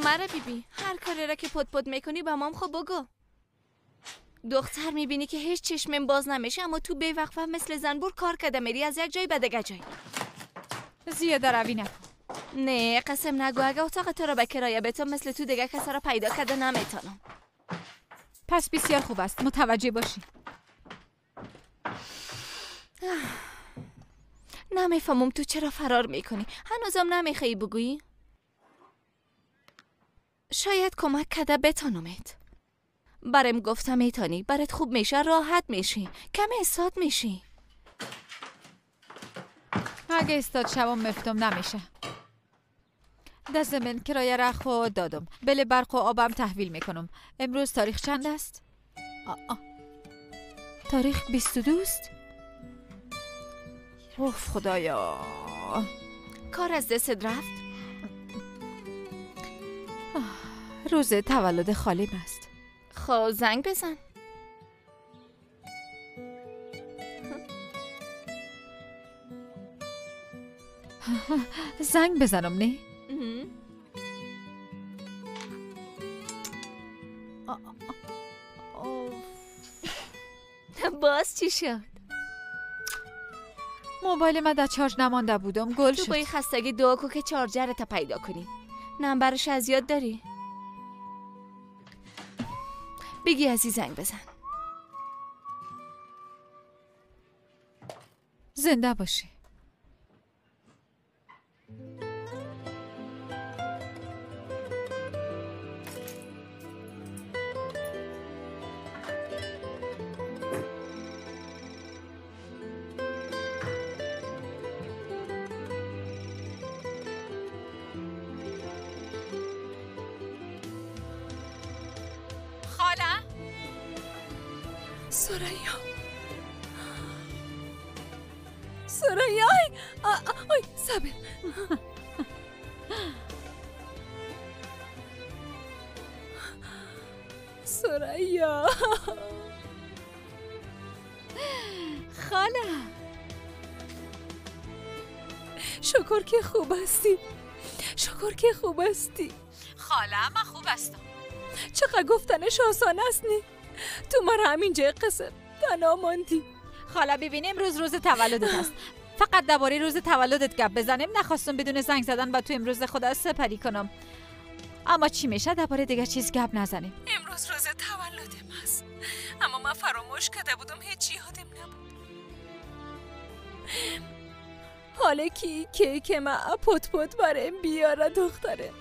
مره بیبی هر کاری را که پد میکنی با مام خب بگو. دختر میبینی که هیچ چشمم باز نمیشه اما تو بیوقفه مثل زنبور کار کرده میری از یک جای به دیگه جای. زیاده روی نکن. نه قسم نگو اگه اتاق تو را به کرایه بتم مثل تو دیگه کسی را پیدا کرده نمیتونم. پس بسیار خوب است متوجه باشی. نمیفهمم تو چرا فرار میکنی. هنوزم نمیخوایی بگویی؟ شاید کمک کده بتانمت. برم گفتم میتانی برات خوب میشه راحت میشی کمی استاد میشی. اگه استاد شوم مفتم نمیشه. دست من کرایه را خود دادم. بله برق و آبم تحویل میکنم. امروز تاریخ چند است؟ تاریخ 22 است؟ اوف خدایا کار از دست رفت؟ روز تولد خالیم است. خب زنگ بزن. زنگ بزنم نه؟ باز چی شد؟ موبایل من در چارج نمانده بودم گل شد. تو بایی خستگی دعا کو که چارجرت پیدا کنی. نمبرش از یاد داری؟ بگی ازی زنگ بزن. زنده باشی. سریا آی صبر. سریا خاله شکر که خوب هستی. شکر که خوب هستی. خاله من خوب هستم. چقدر گفتنش آسان است نی. تو مرا همینجا قسم تنها ماندی. خاله ببین امروز روز تولدت است. فقط درباره روز تولدت گپ بزنیم. نخواستم بدون زنگ زدن با تو امروز خدا سپری کنم. اما چی میشه درباره دیگه چیز گپ نزنیم. امروز روز تولدم است. اما من فراموش کرده بودم هیچ یادم نبود. حالا کی کیک ما پت برام بیاره دخترم.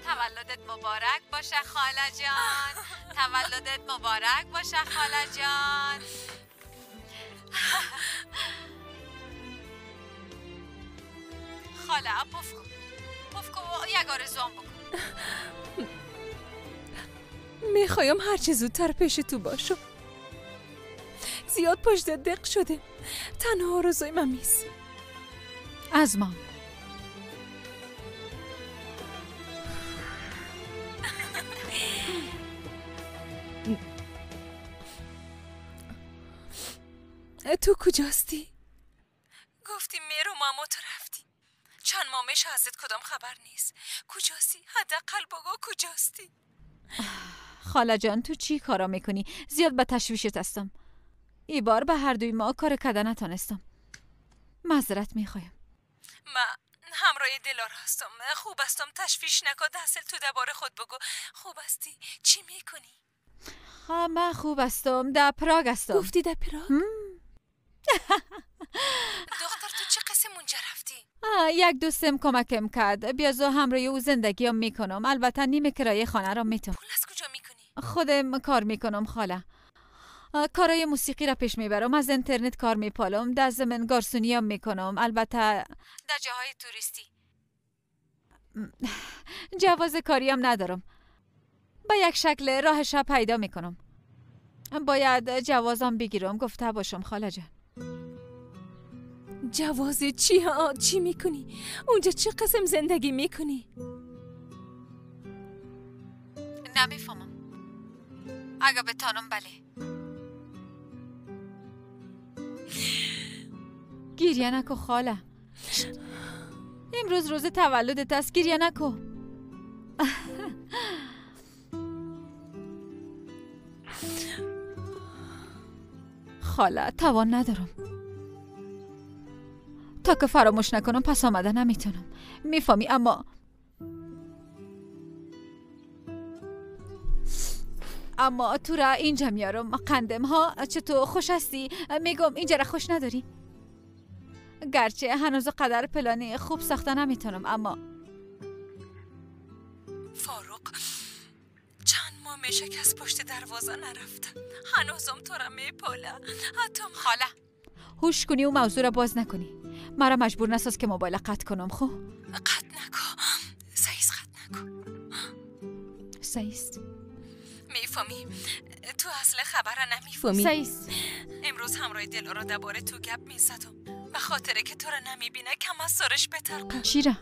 تولدت مبارک باشه خاله جان. تولدت مبارک باشه خاله جان. خاله پف کن یک آرزوام بکن. میخوایم هر چه زودتر پیش تو باشم. زیاد پشت دق شده. تنها آرزوی من میسی. از ما تو کجاستی؟ گفتی میرم اما تو رفتی. چند ماه میشه ازت کدام خبر نیست. کجاستی؟ حداقل بگو کجاستی؟ خاله جان تو چی کارا میکنی؟ زیاد به تشویشت هستم. ای بار به هر دوی ما کار کردن نتونستم. معذرت میخوایم. من همراه دلار هستم. خوب هستم تشویش نکن. دستل تو درباره خود بگو. خوب هستی؟ چی میکنی؟ من خوب هستم. در پراگ هستم. گفتی در پراگ؟ دختر تو چه قسم اونجا رفتی؟ یک دوستم کمکم کرد. بیازو همراه او زندگیم میکنم. البته نیمه کرایه خانه را میتونم. پول از کجا میکنی؟ خودم کار میکنم خاله. کارای موسیقی را پیش میبرم. از اینترنت کار میپالم. در ضمن گارسونی هم میکنم. البته در جاهای توریستی. جواز کاری هم ندارم. با یک شکل راهش را پیدا میکنم. باید جوازم بگیرم. گفته باشم خاله جان. جواز چی میکنی؟ اونجا چه قسم زندگی میکنی؟ نمیفهمم. اگه بتانم بله. گریه نکو خاله. امروز روز تولدت است، گریه نکو. خاله توان ندارم. تا که فراموش نکنم پس آمده نمیتونم. میفهمی؟ اما تو را اینجا میارم قندم ها. چطور خوش هستی؟ میگم اینجا را خوش نداری؟ گرچه هنوز قدر پلانی خوب ساخته نمیتونم اما فاروق چند ماه میشه که از پشت دروازه نرفتم. هنوزم تو را میپاله. حتی خاله هوش کنی و موضوع را باز نکنی. مرا مجبور نساز که موبایل قطع کنم. خب قطع نکن سعیس، قطع نکن سعیس. میفهمی تو اصل خبره نمیفهمی. سعیس امروز همراه دلارا درباره تو گپ میزدم به خاطر که تو را نمیبینه کم از سرش بترقه. چی را؟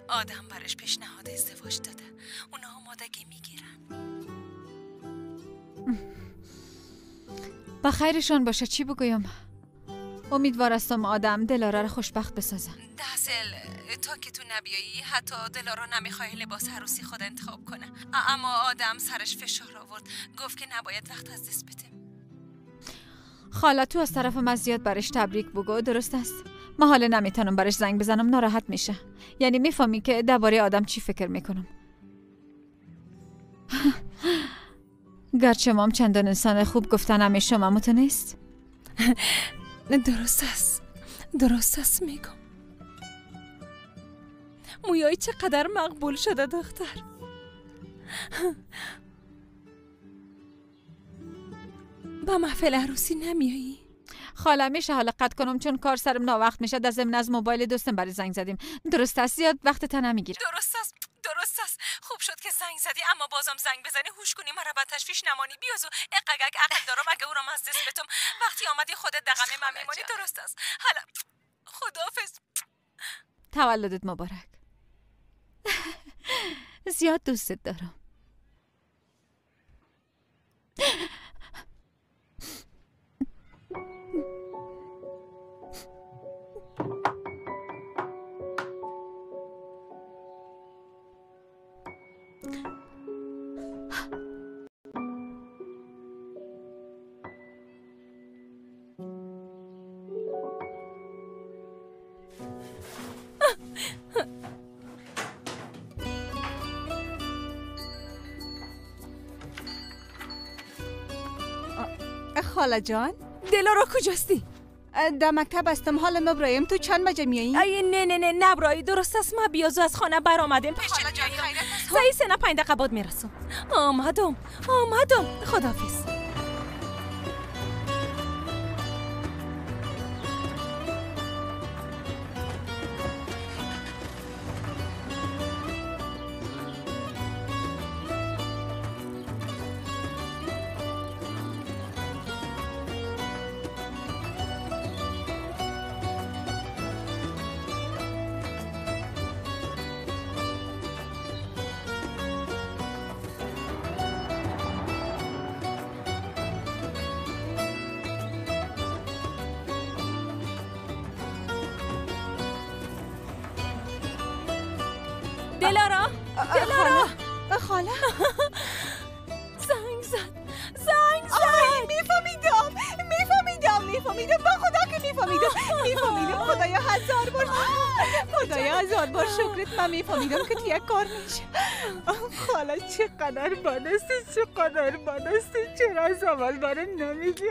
آدم برش پیشنهاد ازدواج داده. اونا آمادگی میگیرن. با خیرشان باشه. چی بگویم؟ امیدوار هستم آدم دلارا را خوشبخت بسازن. دهسل تا که تو نبیایی حتی دلارا نمیخواه لباس عروسی خود انتخاب کنه. اما آدم سرش فشار آورد، گفت که نباید وقت از دست بده. خاله تو از طرف من زیاد برش تبریک بگو، درست است؟ من حالا نمیتونم برش زنگ بزنم، ناراحت میشه. یعنی میفهمی که درباره آدم چی فکر میکنم. گرچه مام چندان انسان خوب گفتن همیشه ماموتو نیست. درست است میگم. مویایی چقدر مقبول شده دختر. با محفل عروسی نمیایی؟ خاله میشه حالا قطع کنم چون کار سرم ناوقت میشه. در ضمن از موبایل دوستم برای زنگ زدیم. درست است زیاد وقت تا نمیگیره. درست است خوب شد که زنگ زدی. اما بازم زنگ بزنی هوش کنی مرا به تشویش نمانی. بیازو اقاقک عقل دارم اگه او را از دست بتم. وقتی آمدی خودت دقمه من میمانی. درست است. حالا خداحافظ. تولدت مبارک. زیاد دوستت دارم. خاله جان دلارا کجاستی؟ در مکتب هستم. حالا مبرایم. تو چند بجه میایی؟ نه نبرایی. درست است ما بیازو از خانه برآمدیم. پیش جایی سعی سه 5 دقیقه بعد میرسم. آمدم خداحافظ. دلارا خاله زنگ زد. میفهمیدم با خدا که میفهمیدم. خدایا هزار بار شکرت. من میفهمیدم که تو یک کار میشه. خاله چقدر بانستی. چرا از اول برای نمیگی؟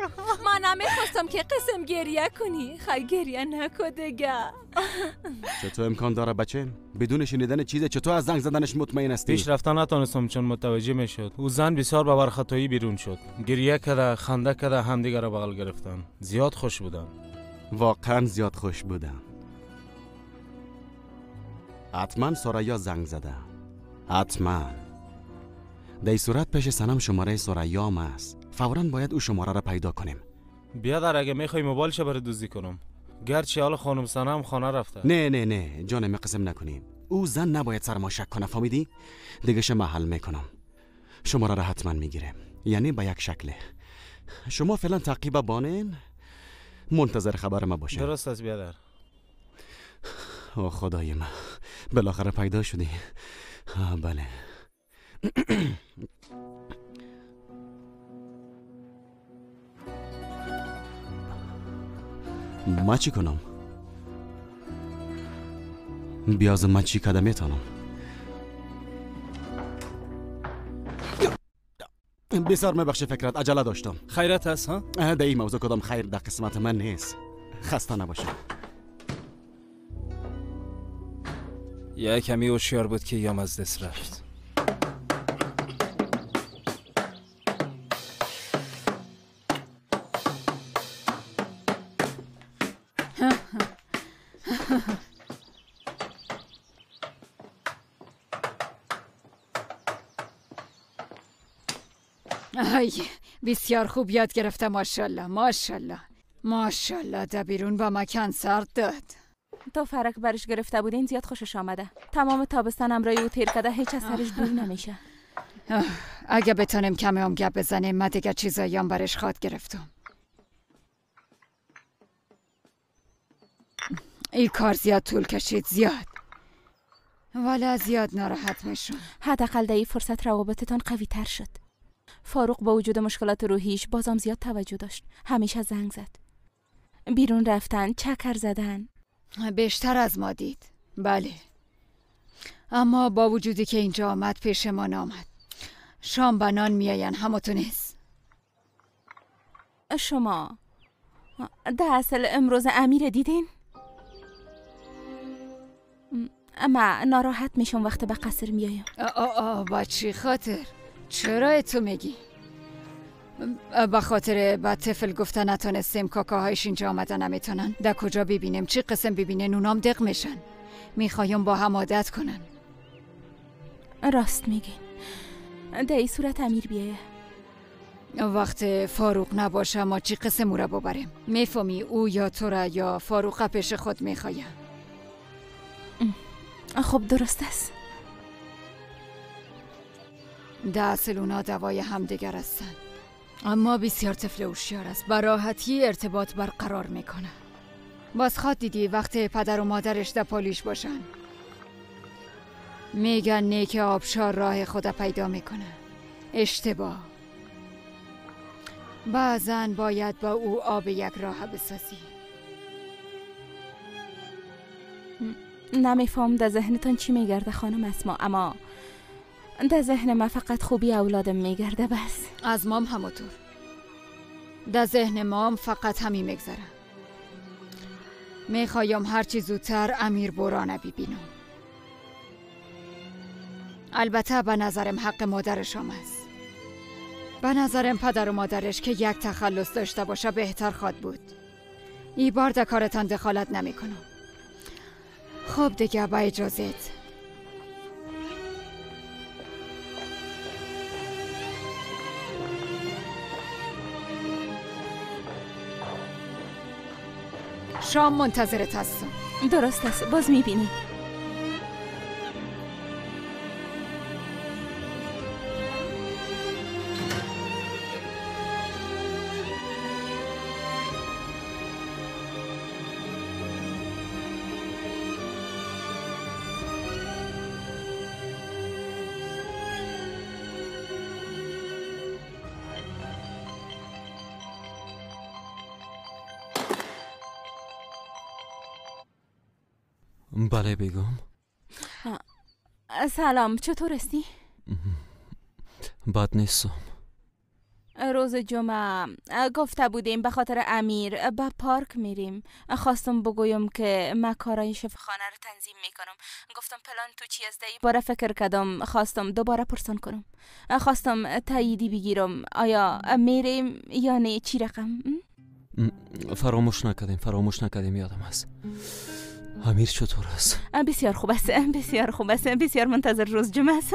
من نمیخواستم که قسم گریه کنی. خیلی گریه نکن دیگه. چطور امکان داره بچه؟ بدون شنیدن چیزی چطور از زنگ زدنش مطمئن هستی؟ پیش رفتن نتونستم چون متوجه میشد. او زن بسیار باور خطایی بیرون شد. گریه کرده، خنده کرده، همدیگر را بغل گرفتن. زیاد خوش بودن. واقعا زیاد خوش بودن. حتما سریا زنگ زده. حتما. در صورت پیش سنم شماره سریا است. فوراً باید او شماره را پیدا کنیم. بیادر اگه میخوای موبایلش برای دزدی کنم. گرچه حالا خانم سنم خانه رفته. نه جانم قسم نکنیم. او زن نباید سر ما شک کنه. فهمیدی؟ دیگه محل میکنم. شماره را حتما میگیره. یعنی با یک شکله. شما فعلا تعقیب بانین. منتظر خبر ما باشه. درست است بیادر. او خدای من، بالاخره پیدا شدی. بله. ما چی کنم؟ بیاز من چی کده میتونم؟ بسیار میبخشی فکرت، عجله داشتم. خیرت هست ها؟ در این موضوع کدام خیر در قسمت من نیست. خسته نباشه. یه کمی هوشیار بود که یام از دست رفت. بسیار خوب یاد گرفته. ماشاءالله ماشاءالله ماشاءالله. در بیرون با مکان سرد داد. تو فرق برش گرفته بودین زیاد خوشش آمده. تمام تابستانم رای او تیر کده، هیچ از سرش دور نمیشه. اگه بتونیم کمی هم گپ بزنیم، من دیگه چیزاییم برش خواد گرفتم. این کار زیاد طول کشید، زیاد. ولی زیاد ناراحت میشم. حداقل در این فرصت روابطتان قوی تر شد. فاروق با وجود مشکلات روحیش بازم زیاد توجه داشت. همیشه زنگ زد. بیرون رفتن، چکر زدن. بیشتر از ما دید. بله. اما با وجودی که اینجا آمد پیش ما نامد. شام بنان میاین، همتون نیست. شما ده اصل امروز امیر دیدین؟ اما ناراحت میشم وقتی به قصر میایم. با چی خاطر؟ چرا تو میگی؟ به خاطر با طفل گفتن نتونستیم کاکاهایش اینجا آمدن نمیتونن. در کجا ببینیم؟ چی قسم ببینن اونام دق میشن. میخوایم با هم عادت کنن. راست میگین. در این صورت امیر بیایه. وقت فاروق نباشه ما چی قسم او را ببریم؟ میفهمی او یا تو را یا فاروق پیش خود میخوایم. خب درست است. ده اصل اونا دوای همدیگر هستن. اما بسیار طفل هوشیار است. با راحتی ارتباط برقرار میکنه. باز خود دیدی وقت پدر و مادرش در پالیش باشن، میگن نیک آبشار راه خود پیدا میکنه. اشتباه. بعضن باید با او آب یک راه بسازی. نمیفهم در ذهنتان چی میگرده خانم اسما، اما در ذهن من فقط خوبی اولادم میگرده بس. از مام همونطور. در ذهن مام فقط همین میگذره. میخوایم هرچی زودتر امیر بورانه ببینم. البته به نظرم حق مادرشم است. به نظرم پدر و مادرش که یک تخلص داشته باشه بهتر خواد بود. این بار در کارتان دخالت نمی کنم. خب دیگه با اجازت. شام منتظرت هستم. درست است، باز میبینی. بله بیگم. سلام، چطور هستی؟ بد نیستم. روز جمعه گفته بودیم به خاطر امیر به پارک میریم. خواستم بگویم که من کارای شفاخانه رو تنظیم میکنم. گفتم پلان تو چی است؟ باره فکر کردم، خواستم دوباره پرسان کنم. خواستم تاییدی بگیرم آیا میریم یا نه، چی رقم؟ فراموش نکردیم یادم است. امیر چطور است؟ بسیار خوب است، بسیار خوب است، بسیار منتظر روز جمعه است.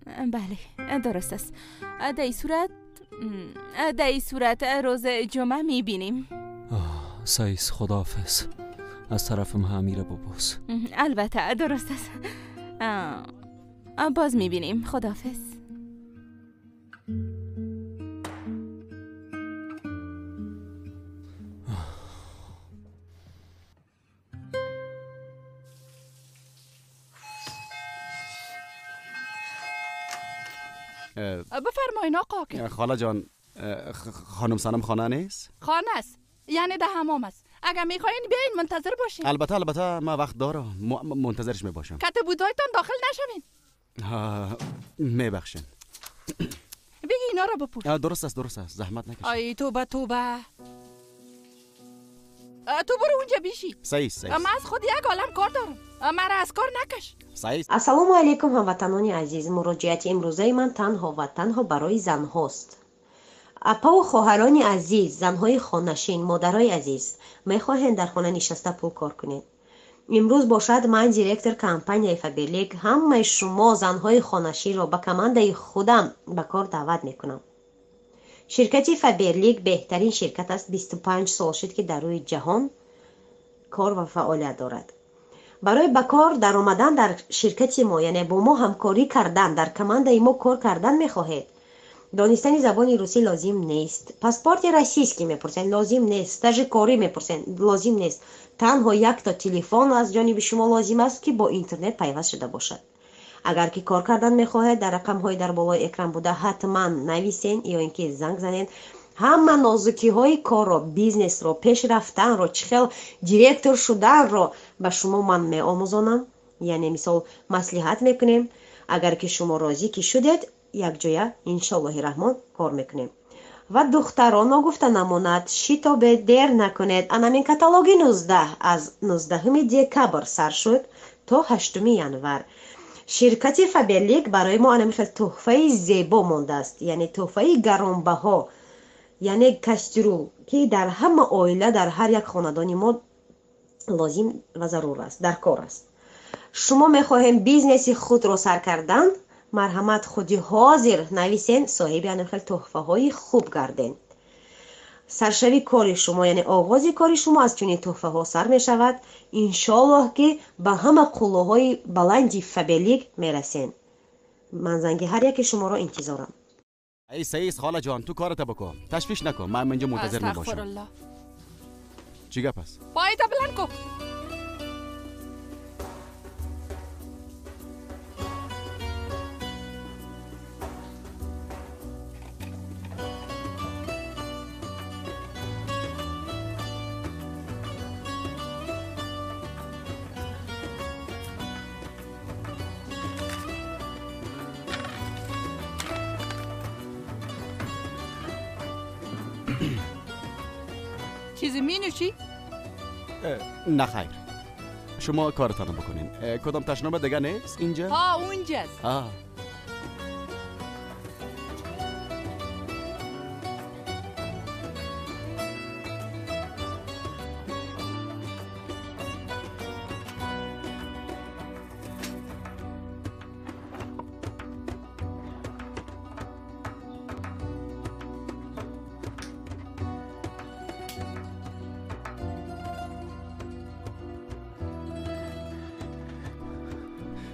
بله درست است. در این صورت روز جمعه میبینیم. سعیس خداحافظ. از طرفم امیر ببوس. البته درست است. باز میبینیم. خداحافظ. بفرمایین آقا حاکم. خاله جان، خانم سنم خانه نیست؟ خانه است، یعنی در حمام است. اگر میخواین بیاین منتظر باشین. البته ما وقت دارم، منتظرش میباشم. کت بودایتان داخل نشوین. میبخشین. بگی اینا را بپوش. درست است زحمت نکشید. ای توبه تو برو اونجا بیشی. صحیح. من از خود یک عالم کار دارم. مرا از کار نکش. صحیح. السلام علیکم هموطنان عزیز. مراجعت امروزه من تنها و تنها برای زن هاست. اپا و خواهران عزیز، زنهای خانه‌نشین، مادرای عزیز، میخواهند در خانه نشسته پول کار کنید. امروز باشد من دیرکتور کمپانی فبرلیگ همه شما زنهای خانه‌نشین را به کمانده خودم به کار دعوت میکنم. شرکت فبرلیگ بهترین شرکت است. 25 سال شد که در روی جهان کار و فعالیت دارد. برای به کار در آمدن در شرکت ما، یعنی با ما همکاری کردن، در کمانده ما کار کردن میخواهید. دانستن زبان روسی لازم نیست. پاسپورت روسیایی میپرسن لازم نیست. استاژ کاری میپرسن لازم نیست. تنها یک تا تلفن از جانب شما لازم است که با اینترنت پیوست شده باشد. اگر که کار کردن میخواهید در رقم های در بالای اکران بوده حتما نویسین یا اینکه زنگ زنین. همه نازکی های کار را، بیزنس را، پیش رفتن را، چخیل دیرکتور شدن را به شما من می آموزانم. یعنی مثال مصلحت میکنیم. اگر که شما راضی که شدید یک جایه انشالله رحمان کار میکنیم. و دختران نگفته نماند شتاب دیر نکنید. انامین کاتالوگ 19 از 19 دکبر سر شد تا 8 ینور. شرکت فبرلیگ برای ما انامین تحفه زیبا مانده است. یعنی تحفه گرانبها، یعنی کشترو که در همه عائله، در هر یک خاندانی ما لازم و ضرور است، در کار است. شما میخواهیم بیزنس خود را سر کردن، مرحمت خودی حاضر نویسین، صاحب یعنی خیلی تحفه های خوب گردین. سرشوی کار شما یعنی آغاز کار شما از چنین تحفه ها سر می شود. انشالله که به همه قلوهای بلندی فبرلیگ می رسین. من زنگ هر یک شما را انتظارم. ای سیس خاله جان، تو کارت بکن، تشویش نکن، من اینجا منتظر می باشم. استغفرالله. چی گپ است؟ پایت بلند کن. چیزی می نوشی؟ نه خیر، شما کارتان بکنین. کدام تشنامه دیگه نیست اینجا؟ اونجاست.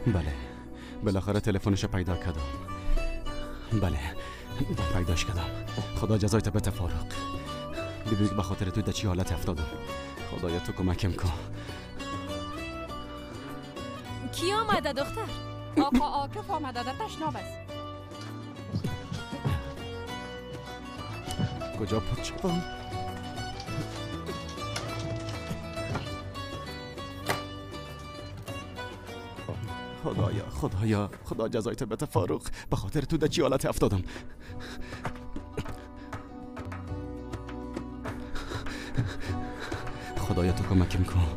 بله، بالاخره تلفنش پیدا کردم. بله، پیداش کردم. خدا جزایت بده فاروق. ببین به خاطر تو در چی حالت افتادم. خدایا تو کمکم کن. کی آمده دختر؟ آقا عاکف آمده در تشناب است. کجا پد شدم؟ خدا جزایت بده فاروق. به خاطر تو در چی حالت افتادم. خدایا تو کمکم کن.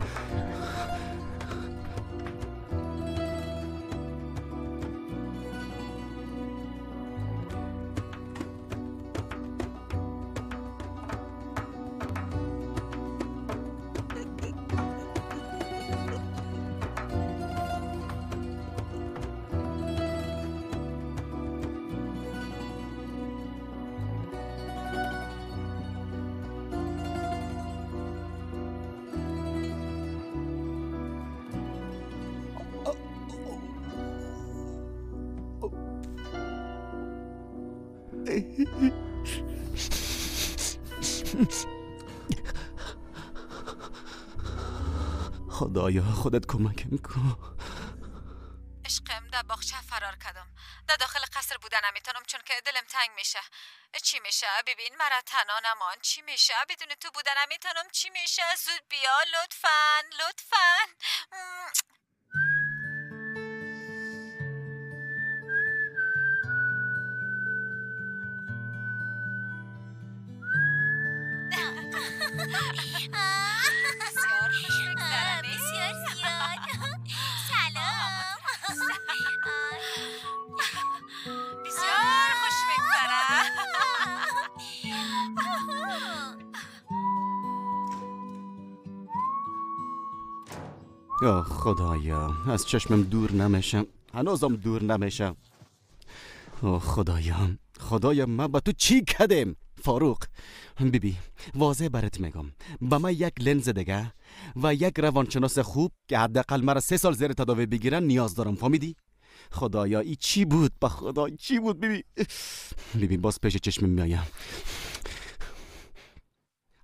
خدایا خودت کمکم کن. عشقم در باغچه فرار کردم. در داخل قصر بودن نمیتونم چون میشه؟ چی میشه؟ ببین مرا تنها نمان. چی میشه؟ بدون تو بودن نمیتونم. چی میشه؟ زود بیا لطفاً لطفاً. بسیار خوش بگذره. بسیار زیاد. سلام. بسیار خوش بگذره. یا خدایا، از چشمم دور نمیشم، هنوزم دور نمیشم. اوه خدایا من با تو چی کردم؟ فاروق بیبی واضح برات میگم، با من یک لنز دیگه و یک روانشناس خوب که حداقل مرا 3 سال زیر تداوی بگیرن نیاز دارم. فهمیدی؟ خدایا این چی بود؟ با خدا چی بود؟ بیبی باز پیش چشمم میایم.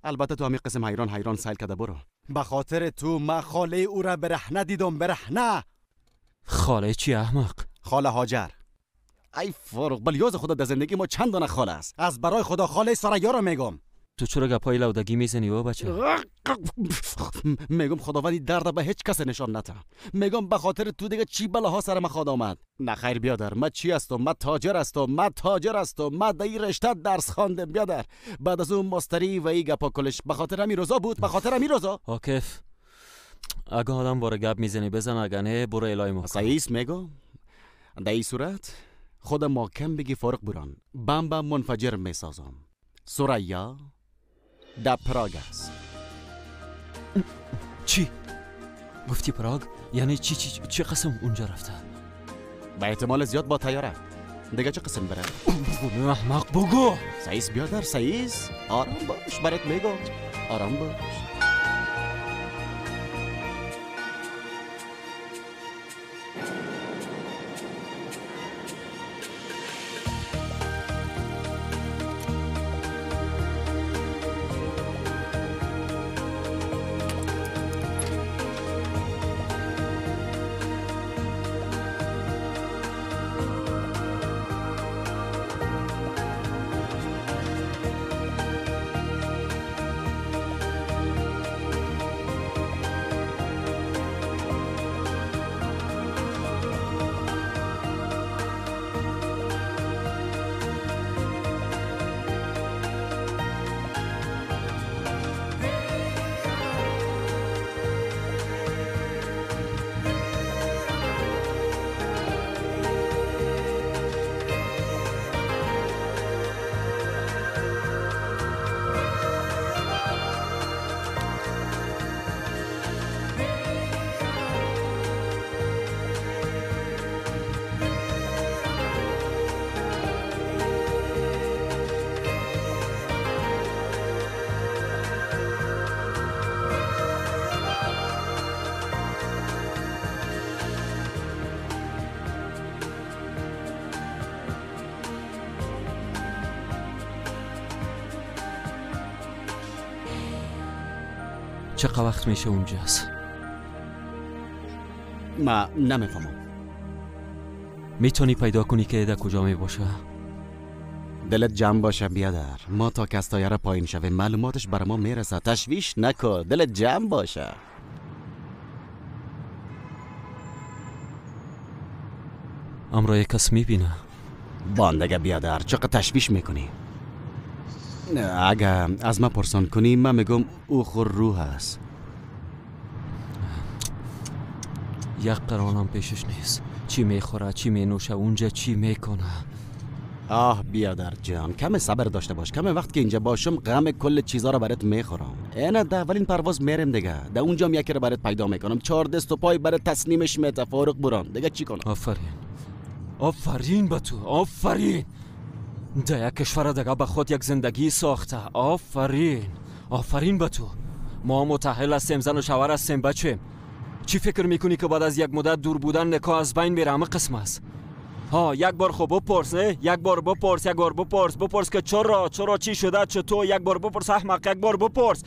البته تو همین قسم حیران سیل کرده برو. به خاطر تو من خاله او را برهنه دیدم. برهنه. خاله چی احمق؟ خاله هاجر. ای فاروق بلیاز خدا در زندگی ما چند دانه خاله است. از برای خدا خاله سریا رو میگم. تو چرا گپای لودگی میزنی و بچه؟ میگم خداوندی درد به هیچ کس نشان نده. میگم به خاطر تو دیگه چی بلاها سر ما خود آمد. نه خیر بیادر، من چی هستم؟ من تاجر هستم. من در این رشته درس خواندم بیادر. بعد از اون ماستری و این گپا کلش به خاطر همین روزا بود. به خاطر همین روزا. عاکف اگه آدم باره گپ میزنی بزن، اگه نه برو الهی ما. سعیس میگم در این صورت خود محکم بگی فارغ بران بم منفجر میسازم. سریا در پراگ است. چی؟ گفتی پراگ؟ یعنی چی قسم اونجا رفته؟ به احتمال زیاد با طیاره. دیگه چه قسم بره؟ بگو احمق بگو. سعیس بیادر سعیس آرام باش، برات میگم آرام باش. چقدر وقت میشه اونجاست؟ ما نمیفهمم. میتونی پیدا کنی که در کجا می باشه؟ دلت جمع باشه بیادر. ما تا کستایره پایین شوه معلوماتش برای ما میرسه. تشویش نکن، دلت جمع باشه. امرا یک کس میبینه. باندگه بیادر چقدر تشویش میکنی. اگه از ما پرسان کنی من میگم او خور روح است. یک قرانم پیشش نیست. چی میخوره، چی مینوشه، اونجا چی میکنه. آه بیادر جان کم صبر داشته باش. کم وقت که اینجا باشم غم کل چیزا رو برات میخورم. اینا ده اولین پرواز میرم دیگه. ده اونجا هم یکی رو برات پیدا میکنم. 4 دست و پای برات تسلیمش میته. فارغ بران دیگه چی کنم. آفرین به تو. آفرین. در یک کشور دیگه به خود یک زندگی ساخته. آفرین به تو. ما متأهل هستیم، زن و شوهر هستیم، بچه. چی فکر میکنی که بعد از یک مدت دور بودن نکاح از بین میره؟ همه قسم است. ها یک بار خب بپرس، نه یک بار بپرس که چرا چی شده، چطور؟ یک بار بپرس احمق، یک بار بپرس.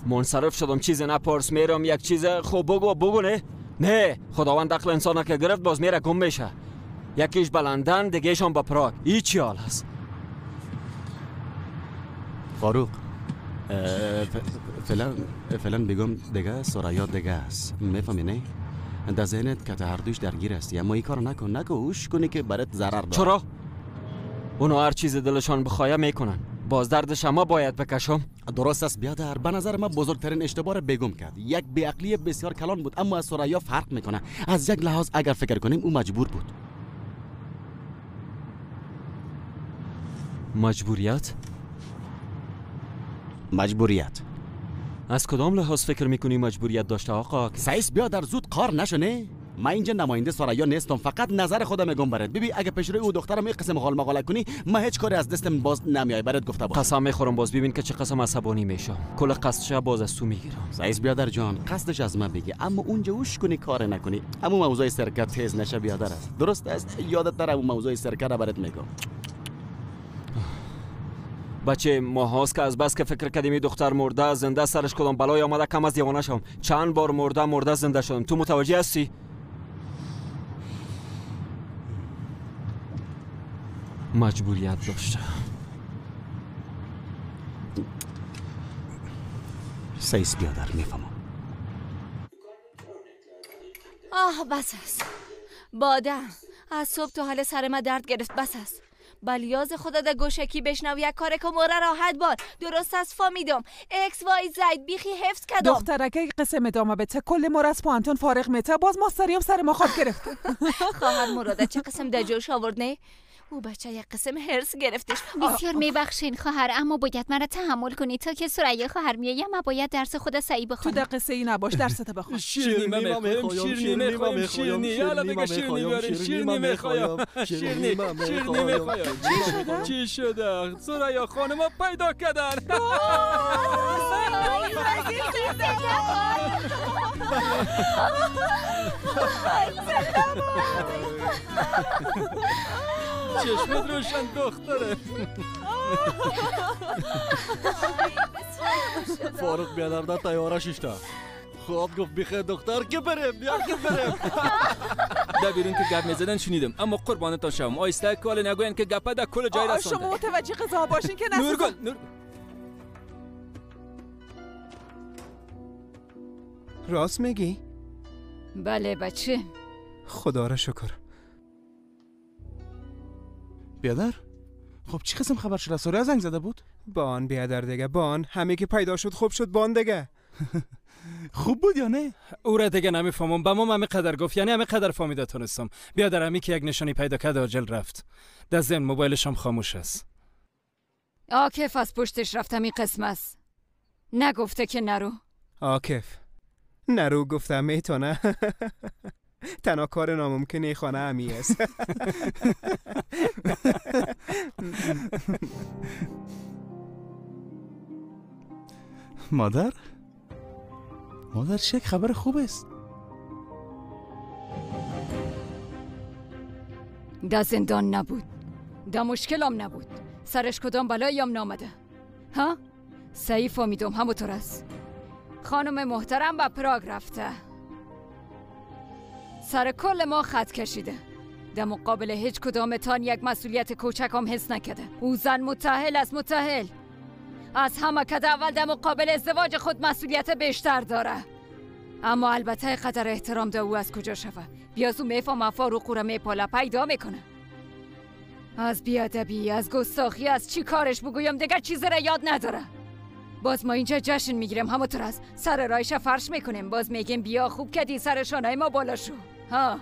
منصرف شدم چیز نپرس. میرم یک چیز خب بگو نه خداوند عقل انسان که گرفت باز میره گم میشه. یکیش به لندن دیگهشان به پراگ. ای چی حال هست؟ فاروق فعلا بگم دیگه سرایا دیگه است، میفهمی نه؟ در ذهنت که هر دوش درگیر هستی، اما این کار نکن اوش کنی که برات ضرر داره. چرا؟ اونا هر چیز دلشان بخواه میکنن، باز دردش ما باید بکشم. درست است بیادر، به نظر من بزرگترین اشتباه بگم کرد. یک بیعقلی بسیار کلان بود، اما از سرایا فرق میکنه. از یک لحاظ اگر فکر کنیم او مجبور بود. مجبوریت از کدام لحاظ فکر میکنی مجبوریت داشته آقا؟ سعیس بیادر زود قار نشونه. من اینجا نماینده سرایا نیستم، فقط نظر خودم میگم برات. ببین اگه پیشروی او دخترم این قسم حال مقاله کنی، من هیچ کاری از دستم باز نمیای. برات گفته باشم. قسم میخورم باز ببین که چه قسم عصبانی میشم. کل قصدش باز از تو میگیرم. سعیس بیادر جان، قصدش از من بگی، اما اونجا اوش کنی کار نکنی. اما موضوع سرکه تیز نشه بیادر است. درست است؟ یادت نره اون موضوع سرکه را برات میگم. بچه ما هاست که از بس که فکر کردیم دختر مرده زنده سرش کدام بلای آمده کم از دیوانه شم. چند بار مرده زنده شدم. تو متوجه هستی؟ مجبوریت داشته. سعیس بیادر میفهمم. بس است. باده از صبح تا حال سر ما درد گرفت. بس است. بلیاز خدا در گوشکی بشنو یک کار که موره راحت باد. درست از فامیدم اکس وای زید بیخی حفظ کدم. دخترکه قسم ادامه بته کل مور از پوانتون فارغ میته، باز ماستریم سر ما خواب گرفته. خواهر مراده چه قسم در جوش آورد نه؟ او بچه یک قسم هرس گرفتش. بسیار میبخشین خواهر، اما باید مرا تحمل کنی تا که سریا خواهر میایم. ما باید درس خود صحیح بخونم. تو در قصه ای نباش، درست بخون. شیرینی میخوایم. شیرینی حالا دیگه شیرینی بیارین. شیرینی میخوایم. شیرینی میخوایم. چی شده؟ سریا خانم پیدا کردن. چشمت روشن دختره. فاروق بیادر در تیاره شیشته. خود گفت بخیر دختر که بریم. بیا که بریم. در بیرون که گپ میزدن شنیدم، اما قربانتان شوم آیسته کال نگوین که گپه در کل جای رسانده. شما متوجه قضا باشین که نورگل راست میگی؟ بله بچه. خدا را شکر. بیادر خب چی قسم خبر شده؟ سوریا زنگ زده بود؟ بان بیادر دیگه، بان همه که پیدا شد خوب شد. بان دیگه خوب بود یا نه؟ او را دیگه نمیفهمم. با ما همه قدر گفت، یعنی همه قدر فهمیده تونستم. بیادر همی که یک نشانی پیدا کرده عاجل رفت. در ضمن موبایلش هم خاموش است. عاکف از پشتش رفتم این قسم است. نگفته که نرو. عاکف نرو گفتم میتونه. تنها کار ناممکنه خانه همی است. مادر چه خبر خوب است. در زندان نبود، در مشکلم نبود. سرش کدام بلاییم نامده. ها؟ صحیح فهمیدم همونطور است. خانم محترم به پراگ رفته، سر کل ما خط کشیده. در مقابل هیچ کدامتان یک مسئولیت کوچک هم حس نکده. او زن متأهل است، متأهل. از همه کده اول در مقابل ازدواج خود مسئولیت بیشتر داره. اما البته قدر احترام ده او از کجا شوه. بیازو میفهمه فاروق را میپاله پیدا میکنه. از بیادبی، از گستاخی، از چی کارش بگویم دیگر چیزی را یاد نداره. باز ما اینجا جشن میگیریم همونطور است. سر رایش فرش میکنیم، باز میگیم بیا خوب کردی سر شانه ما بالا شو. ها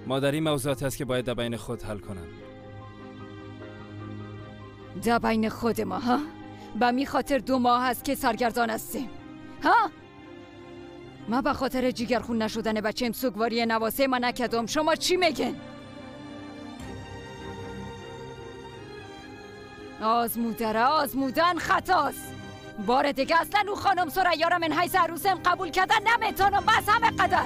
مادری موضوعات هست که باید در بین خود حل کنن. در بین خود ما ها؟ به می خاطر 2 ماه هست که سرگردان هستیم ها؟ ما به خاطر جیگرخون نشدن بچه‌م سوگواری نواسه ما نکردم. شما چی میگن؟ آزمودن خطاست. بار دیگه اصلا او خانم سریا را من حیث عروسم قبول کردن نمیتونم. بس همه قدر.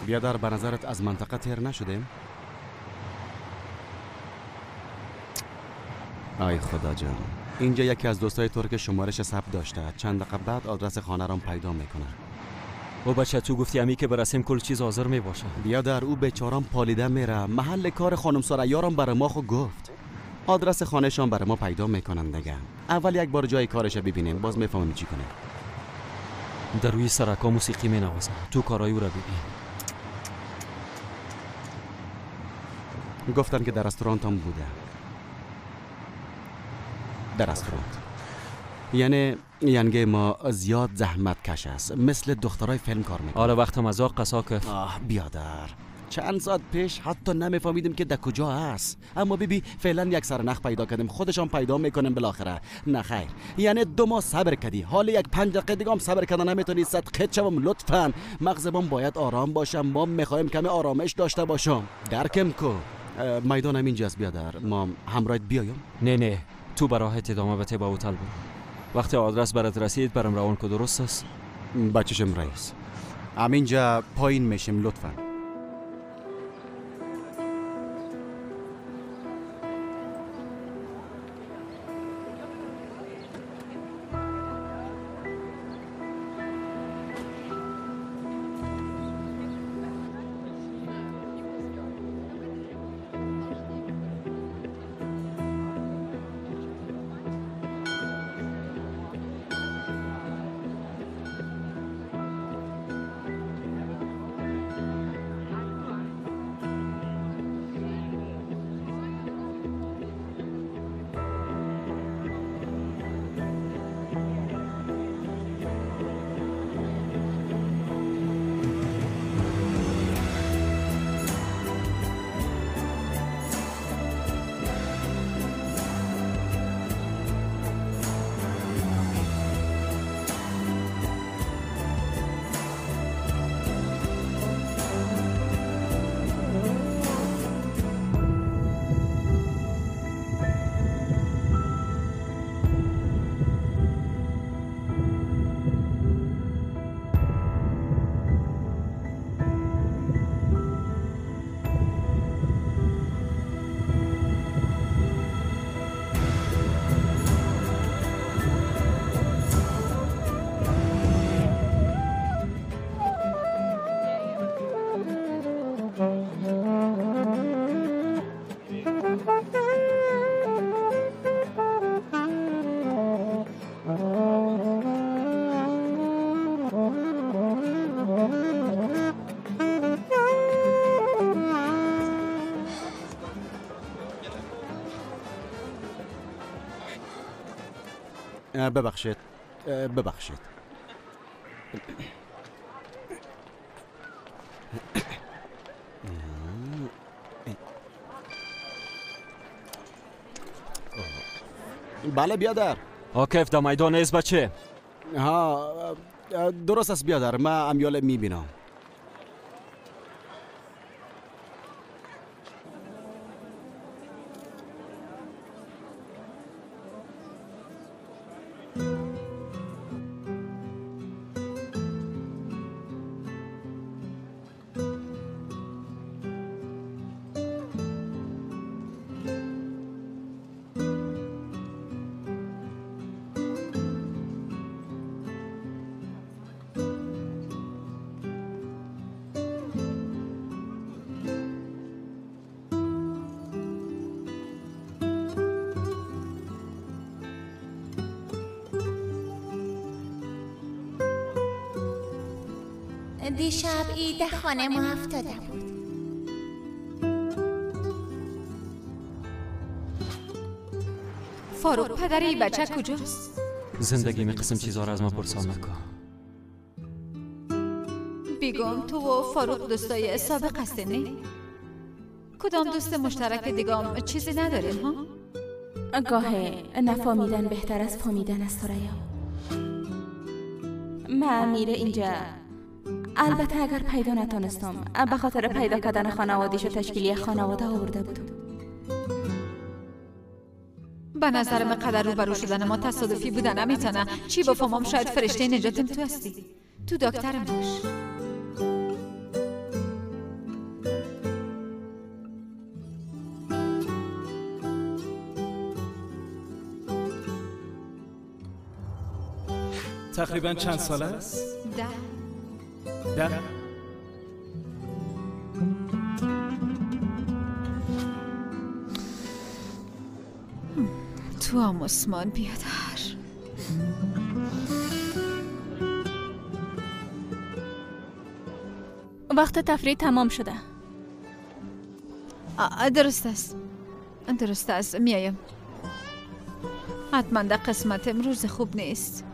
بیادر به نظرت از منطقه تیر نشدیم؟ آی خدا جان، اینجا یکی از دوستای ترک شمارش ثبت داشته. چند دقیقه بعد آدرس خانه را پیدا میکنه. او بچه تو گفتی امی که برسیم کل چیز حاضر می باشه. بیادر او بیچارم پالیده میره. محل کار خانم سریا برای ما خو گفت. آدرس خانهشان برای ما پیدا میکنن دیگه. اول یک بار جای کارش ببینیم باز میفهمیم چی کنیم. در روی سرکا موسیقی می نوازن. تو کارای او را ببین. گفتن که در رستوران هم بوده. در رستوران. یعنی ما زیاد زحمت کش است. مثل دخترای فیلم کار میکنه. آره وقت مزاق قصا کرد. بیادر چند ساعت پیش حتی نمیفهمیدیم که در کجا است. اما بیبی فعلا یک سرنخ پیدا کردیم. خودشان پیدا میکنیم بالاخره. نه خیر. یعنی 2 ماه صبر کردی. حالا یک 5 دقیقه دیگه هم صبر کردن نمیتونی. صدقه شوم لطفاً. مغزم باید آرام باشم. ما میخوایم کمی آرامش داشته باشم. درکم کو. میدانم اینجاست بیادر. ما همراهت بیایم؟ نه تو برای ادامه بده با هتل برو. وقتی آدرس برات رسید برام روان کو. درست است؟ بچشم رئیس. همینجا پایین میشیم لطفاً. ببخشید بله بیادر. کیف در میدان است بچه؟ درست است بیادر. من امیال میبینم. دیشب عید خانه ما افتاده بود. فاروق پدر این بچه کجاست؟ زندگی می قسم چیزها را از ما پرسان نکن. بیگم تو و فاروق دوستای سابق هستین نه؟ کدام دوست مشترک دیگم چیزی ندارین ها؟ گاهی نفهمیدن بهتر از فهمیدن است ثریا. من میره اینجا البته اگر پیدا نتونستم به خاطر پیدا کردن خانوادیش و تشکیلی خانواده آورده بودم. به نظر من قدر روبرو شدن ما تصادفی بودن نمیتونه. چی بفهمم شاید فرشته نجاتم تو هستی. تو دکترم باش. تقریبا چند سال است؟ 10. تو هم عثمان بیادر. وقت تفریح تمام شده. درست است میایم. حتما در قسمت امروز خوب نیست.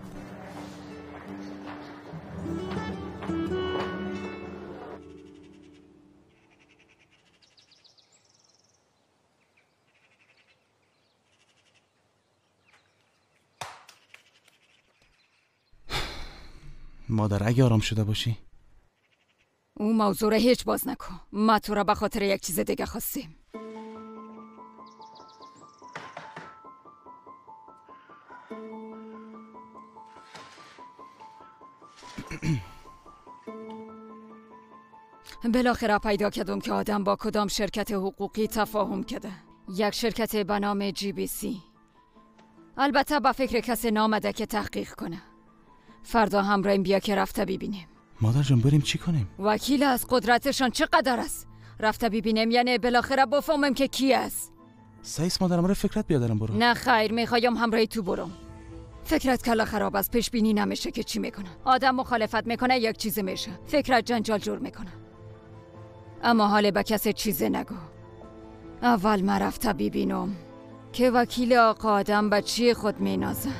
مادر اگه آرام شده باشی اون موضوع رو هیچ باز نکن. ما تو را به خاطر یک چیز دیگه خواستیم. بالاخره پیدا کردم که آدم با کدام شرکت حقوقی تفاهم کرده. یک شرکت به نام GBC. البته با فکر کسی نامده که تحقیق کنه. فردا همراهیم بیا که رفته ببینیم. مادر جان بریم چی کنیم؟ وکیل از قدرتشان چقدر است؟ رفته ببینیم یعنی بالاخره بفهمیم که کی است. سایس مادرم رو فکرت بیادرم برو. نه خیر، میخوایم همراهی تو برم. فکرت کلا خراب است، پیش بینی نمیشه که چی میکنه. آدم مخالفت میکنه یک چیز میشه. فکرت جنجال جور میکنه. اما حالا به کسی چیزی نگو. اول من رفته ببینم که وکیل آقا آدم به چی خود مینازه.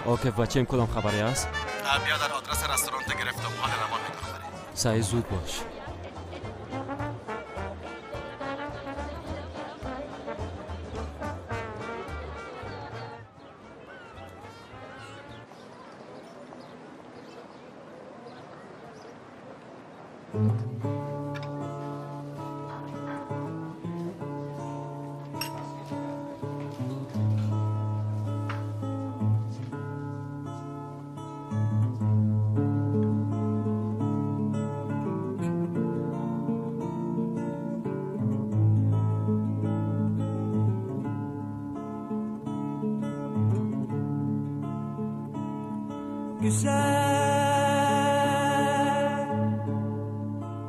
اوکی بچه‌م کدام خبری است؟ بیادر آدرس رستوران گرفتم. حال روان میکنم. سعی زود باش. Güzel,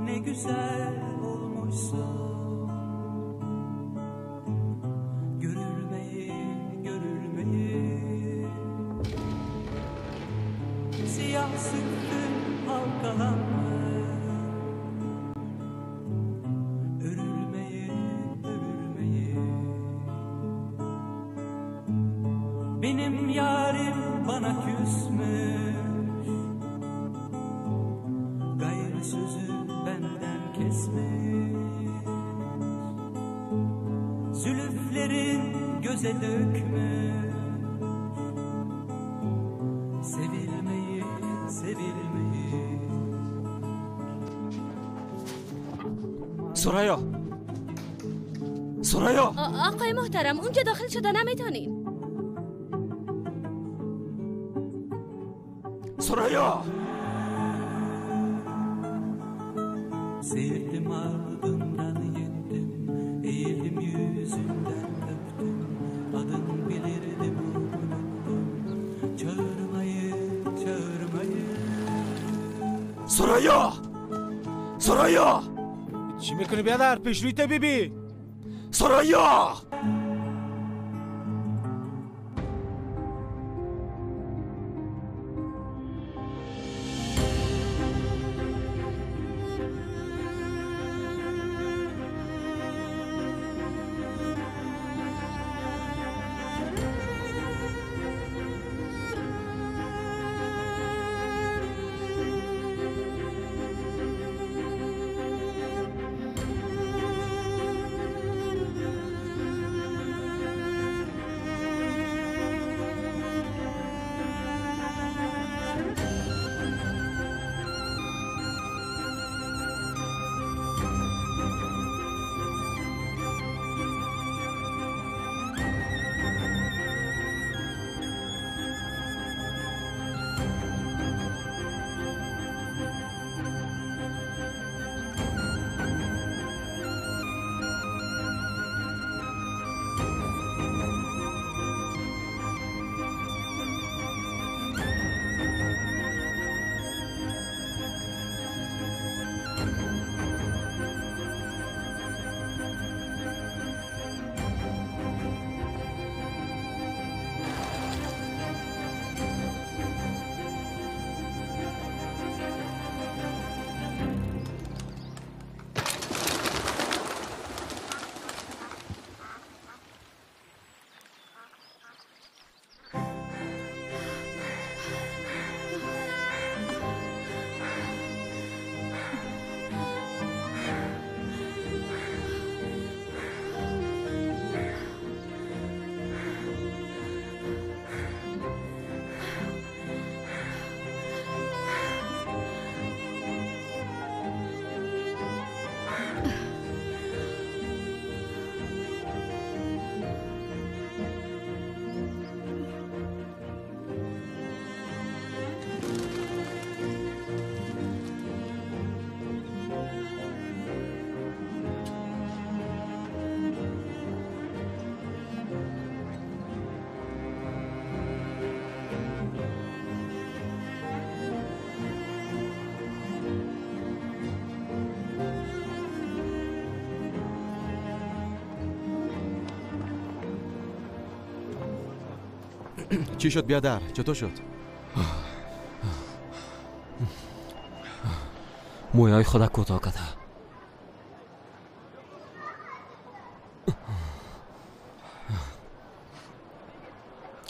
ne güzel olmuşsun. Görülmeyi, görülmeyi. Siyah sütlü halkalanmış. Örülmeyi, örülmeyi. Benim yarim bana küsmüş. Sözü benden kesmiş. Zülüflerin göze dökmüş. Sevilmeyi, sevilmeyi. سرایا سرایا آقای محترم اونجا داخل شده نمیتونین. سرایا Sevdim ardından yettim, eğildim yüzünden öptüm, adını bilirdim unuttum, çağırmayı, çağırmayı. سرایا سرایا چی میکنی بیادر؟ پیشرویت بیبی. سرایا چی شد بیادر؟ چطور شد؟ مویای خدا کوتاه کرده.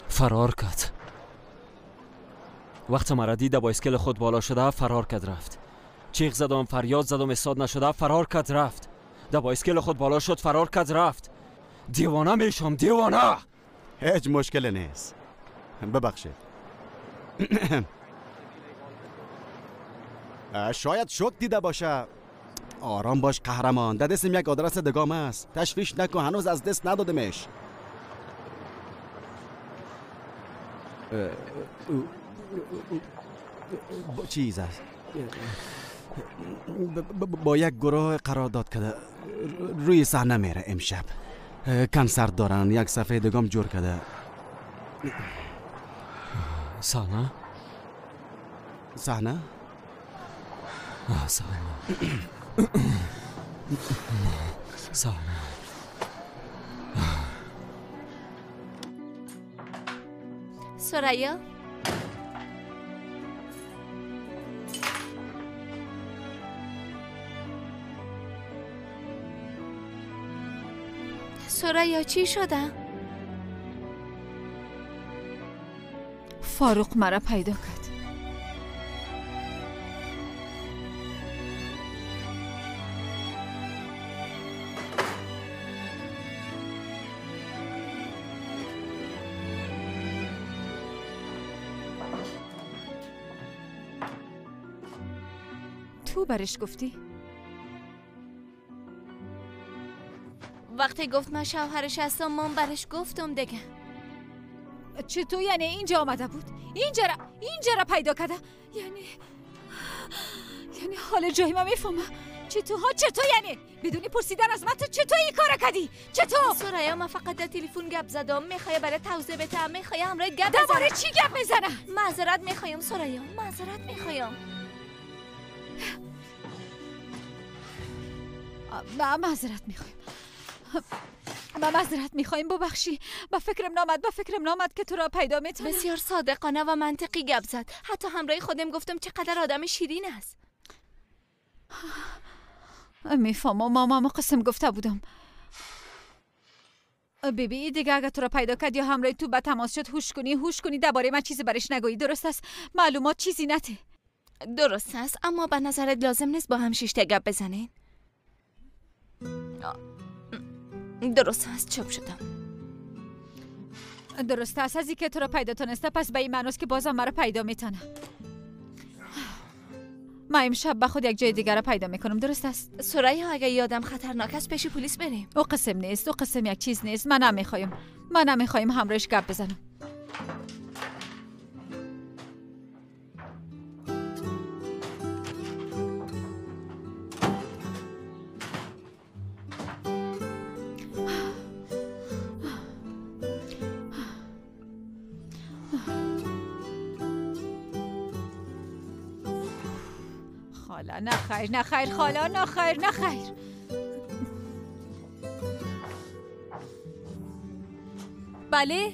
فرار کرد. وقت مرا دید با اسکل خود بالا شده فرار کرد رفت. چیغ زدم، فریاد زدم، استاد نشده، فرار کرد رفت. با اسکل خود بالا شد، فرار کرد رفت. دیوانه میشم، دیوانه. هیچ مشکل نیست. ببخشید. شاید شوک دیده باشه. آرام باش قهرمان. در دستم یک آدرس دگام است. تشویش نکن، هنوز از دست ندادمش. چیز است. با یک گروه قرارداد کرده. روی صحنه میره امشب. کنسرت دارن. یک صفحه دگام جور کرده. صحنه؟ صحنه؟ صحنه. صحنه. سریا؟ سریا چی شده؟ فاروق مرا پیدا کرد. تو برش گفتی؟ وقتی گفت من شوهرش هستم من برش گفتم دیگه. چطور یعنی اینجا آمده بود؟ اینجا را پیدا کرده؟ یعنی حال جایی من میفهمه. چطور یعنی؟ بدونی پرسیدن از من تو چطور این کار کردی؟ چطور؟ سریا من فقط در تلفن گپ زدم. میخوای برای توضیح بدم؟ میخوای همراه گپ بزنم؟ درباره چی گپ میزنه؟ معذرت میخوایم سریا، معذرت میخوایم. معذرت میخوایم ببخشی. با فکرم نامد که تو را پیدا میتونم. بسیار صادقانه و منطقی گپ زد. حتی همراه خودم گفتم چقدر آدم شیرین است. میفهمم. ماما قسم گفته بودم. بیبی دیگه اگه تو را پیدا کرد یا همراه تو به تماس شد هوش کنی درباره من چیزی برش نگویی. درست است؟ معلومات چیزی نته. درست است، اما به نظرت لازم نیست با هم شیشته گپ بزنین؟ درست است، چوب شدم. درست است، از اینکه تو را پیدا تونسته پس به این معناست که بازم مرا پیدا میتونه. ما امشب به خود یک جای دیگر را پیدا میکنم. درست است؟ سریا اگه یادم خطرناک است پیش پلیس بریم. او قسم نیست، او قسم یک چیز نیست. من نمیخوایم همراهش گپ بزنم. نخیر خالا، نخیر. بله؟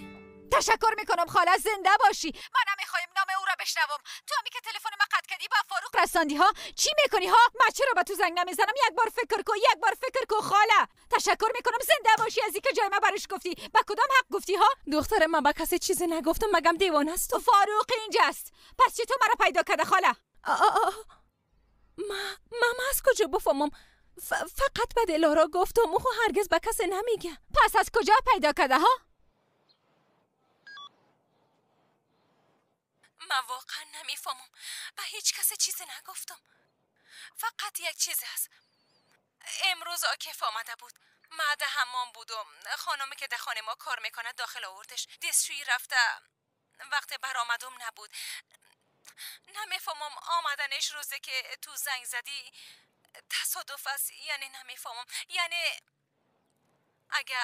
تشکر میکنم خاله، زنده باشی. من نمیخوایم نام او را بشنوم. تو همی که تلفن ما قطع کردی با فاروق رساندی ها. چی میکنی ها؟ من چرا به تو زنگ نمیزنم؟ یک بار فکر کن خاله. تشکر میکنم، زنده باشی. از اینکه جای ما برش گفتی. با کدام حق گفتی ها؟ دختر من با کسی چیزی نگفتم، مگم دیوانه است؟ فاروق اینجاست. پس چطور مرا پیدا کرده خاله؟ من از کجا بفهمم؟ فقط به دلارا گفتم، او هرگز به کسی نمیگه. پس از کجا پیدا کرده ها؟ من واقعا نمیفهمم. به هیچ کسی چیزی نگفتم. فقط یک چیز هست. امروز آکف آمده بود. من ده حمام بودم. خانمی که ده خانه ما کار میکنه داخل آوردش. دستشویی رفته. وقت برآمدم نبود. نمیفهمم آمدنش روزه که تو زنگ زدی تصادف است، یعنی نمیفهمم. یعنی اگه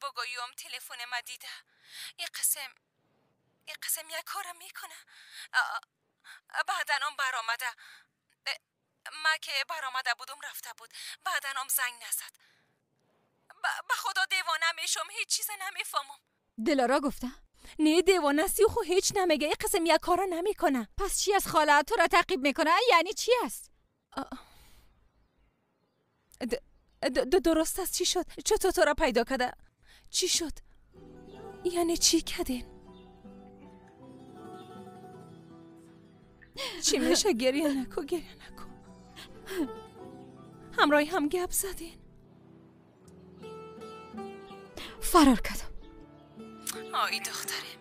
بگویم تلفن ما دیده این قسم یک کارم میکنه. بعدن برآمده. ما که برآمده بودم رفته بود. بعدن زنگ نزد. به خدا دیوانه میشم، هیچ چیز نمیفهمم. دلارا گفته؟ نه دیوانستی خو هیچ نمیگه. این قسم یک کارا نمیکنه. پس چی از خاله تو را تعقیب میکنه؟ یعنی چی است؟ درست است. چی شد؟ چطور تو را پیدا کرده؟ چی شد؟ یعنی چی کردین؟ چی میشه؟ گریه نکو. همراهی هم گپ زدین. فرار کردم. آی دخترم،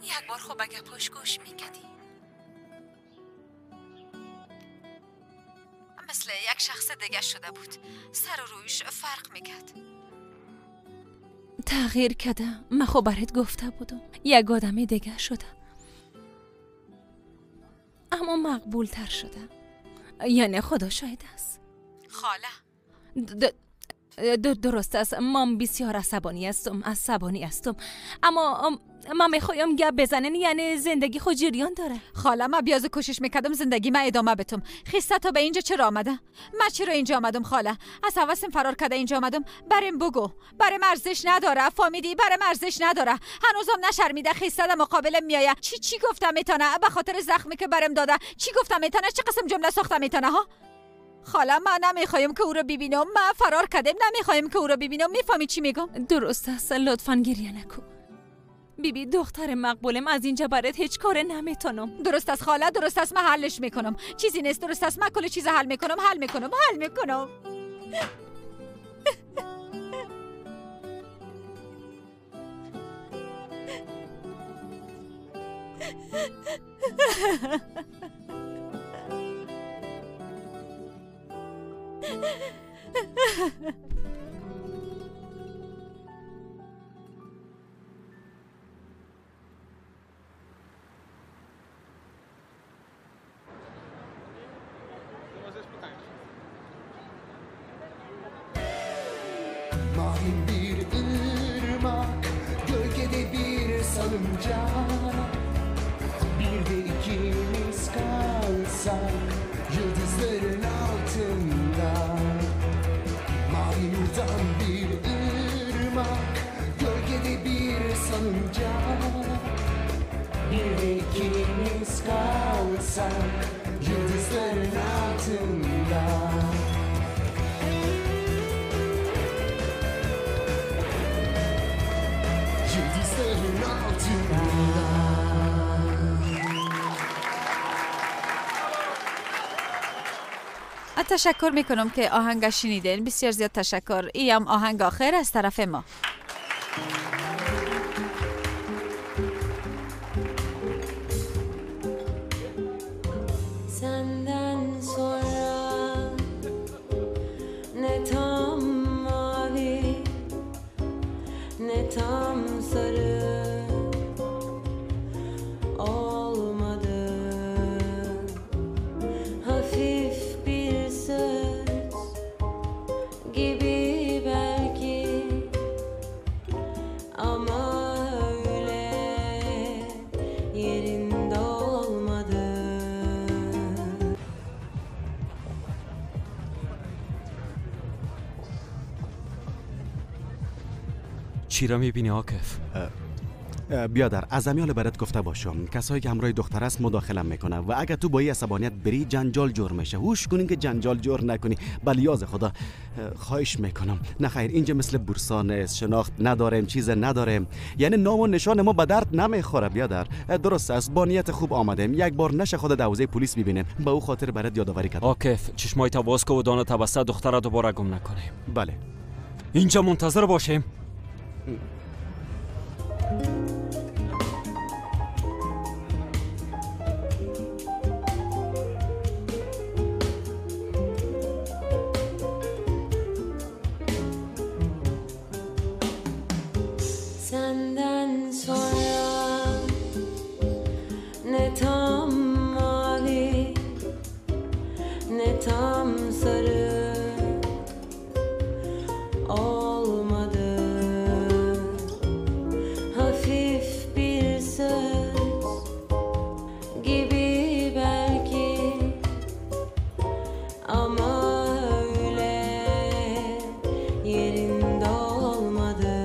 یک بار خوب اگه پشت گوش میکردی. مثل یک شخص دیگه شده بود. سر و رویش فرق میکرد. تغییر کرده. من خب برات گفته بودم یک آدم دیگه شده، اما مقبول تر شده. یعنی خدا شاهد است. خاله درست است. من بسیار عصبانی هستم، اما من میخوایم گپ بزنن. یعنی زندگی خود جریان داره. خاله من بیازو کوشش میکردم زندگی من ادامه بتم. خیسته تا به اینجا چرا آمده؟ من چرا اینجا آمدم خاله؟ از حواسم فرار کرده اینجا آمدم. بریم بگو. بریم ارزش نداره. فهمیدی؟ بریم ارزش نداره. هنوزم نشرمیده. خیسته مقابل میایه. چی گفتم میتونه؟ به خاطر زخمی که برم داده چی گفتم میتونه؟ چه قسم جمله ساختم میتونه ها؟ خاله من نمیخوایم که او رو ببینم. من فرار کردم. نمیخوایم که او رو ببینم. میفهمی چی میگم؟ درست است. لطفاً گریه نکن. بیبی دختر مقبولم. از اینجا برات هیچ کار نمیتونم. درست است خاله. درست است. من حلش میکنم. چیزی نیست. درست است. من کل چیز حل میکنم. Mavi bir ırmak, gölgede bir salıncak. Bir de ikimiz kalsak yıldızların altında. Mavi nurdan bir ırmak, gölgede bir salıncak. Bir de ikimiz kalsak yıldızların altında. تشکر میکنم که آهنگ شنیدین. بسیار زیاد تشکر. این آهنگ آخر از طرف ما. چی را میبینی عاکف؟ بیادر از امیال برات گفته باشم کسایی که همراه دختر است مداخله میکنه و اگه تو با این عصبانیت بری جنجال جور میشه. هوش کنین که جنجال جور نکنی. بلیاز خدا خواهش میکنم. نه خیر اینجا مثل بورسان است. شناخت نداریم، چیز نداریم. یعنی نام و نشان ما به درد نمیخوره بیادر. درست است. با نیت خوب آمدیم. یک بار نشه خود دوازه پلیس ببینیم. به او خاطر برات یادآوری کردم. عاکف چشمای باز کن و دانه تبسته دختر را دوباره گم نکنیم. بله. اینجا منتظر باشیم. Senden sonra ne tam mavi ne tam sarı olmadı. Hafif bir söz gibi belki ama öyle yerinde olmadı.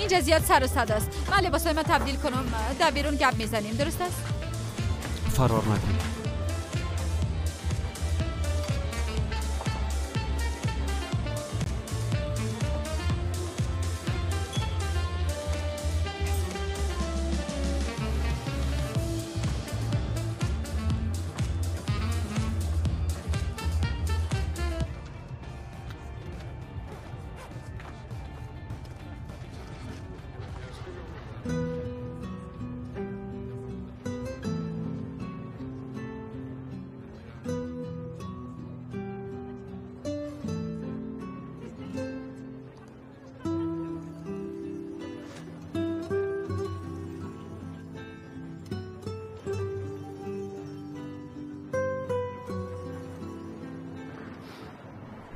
اینجا زیاد سر و صداست. من لباسای من تبدیل کنم در بیرون گپ میزنیم، درست است؟ فرار نکن.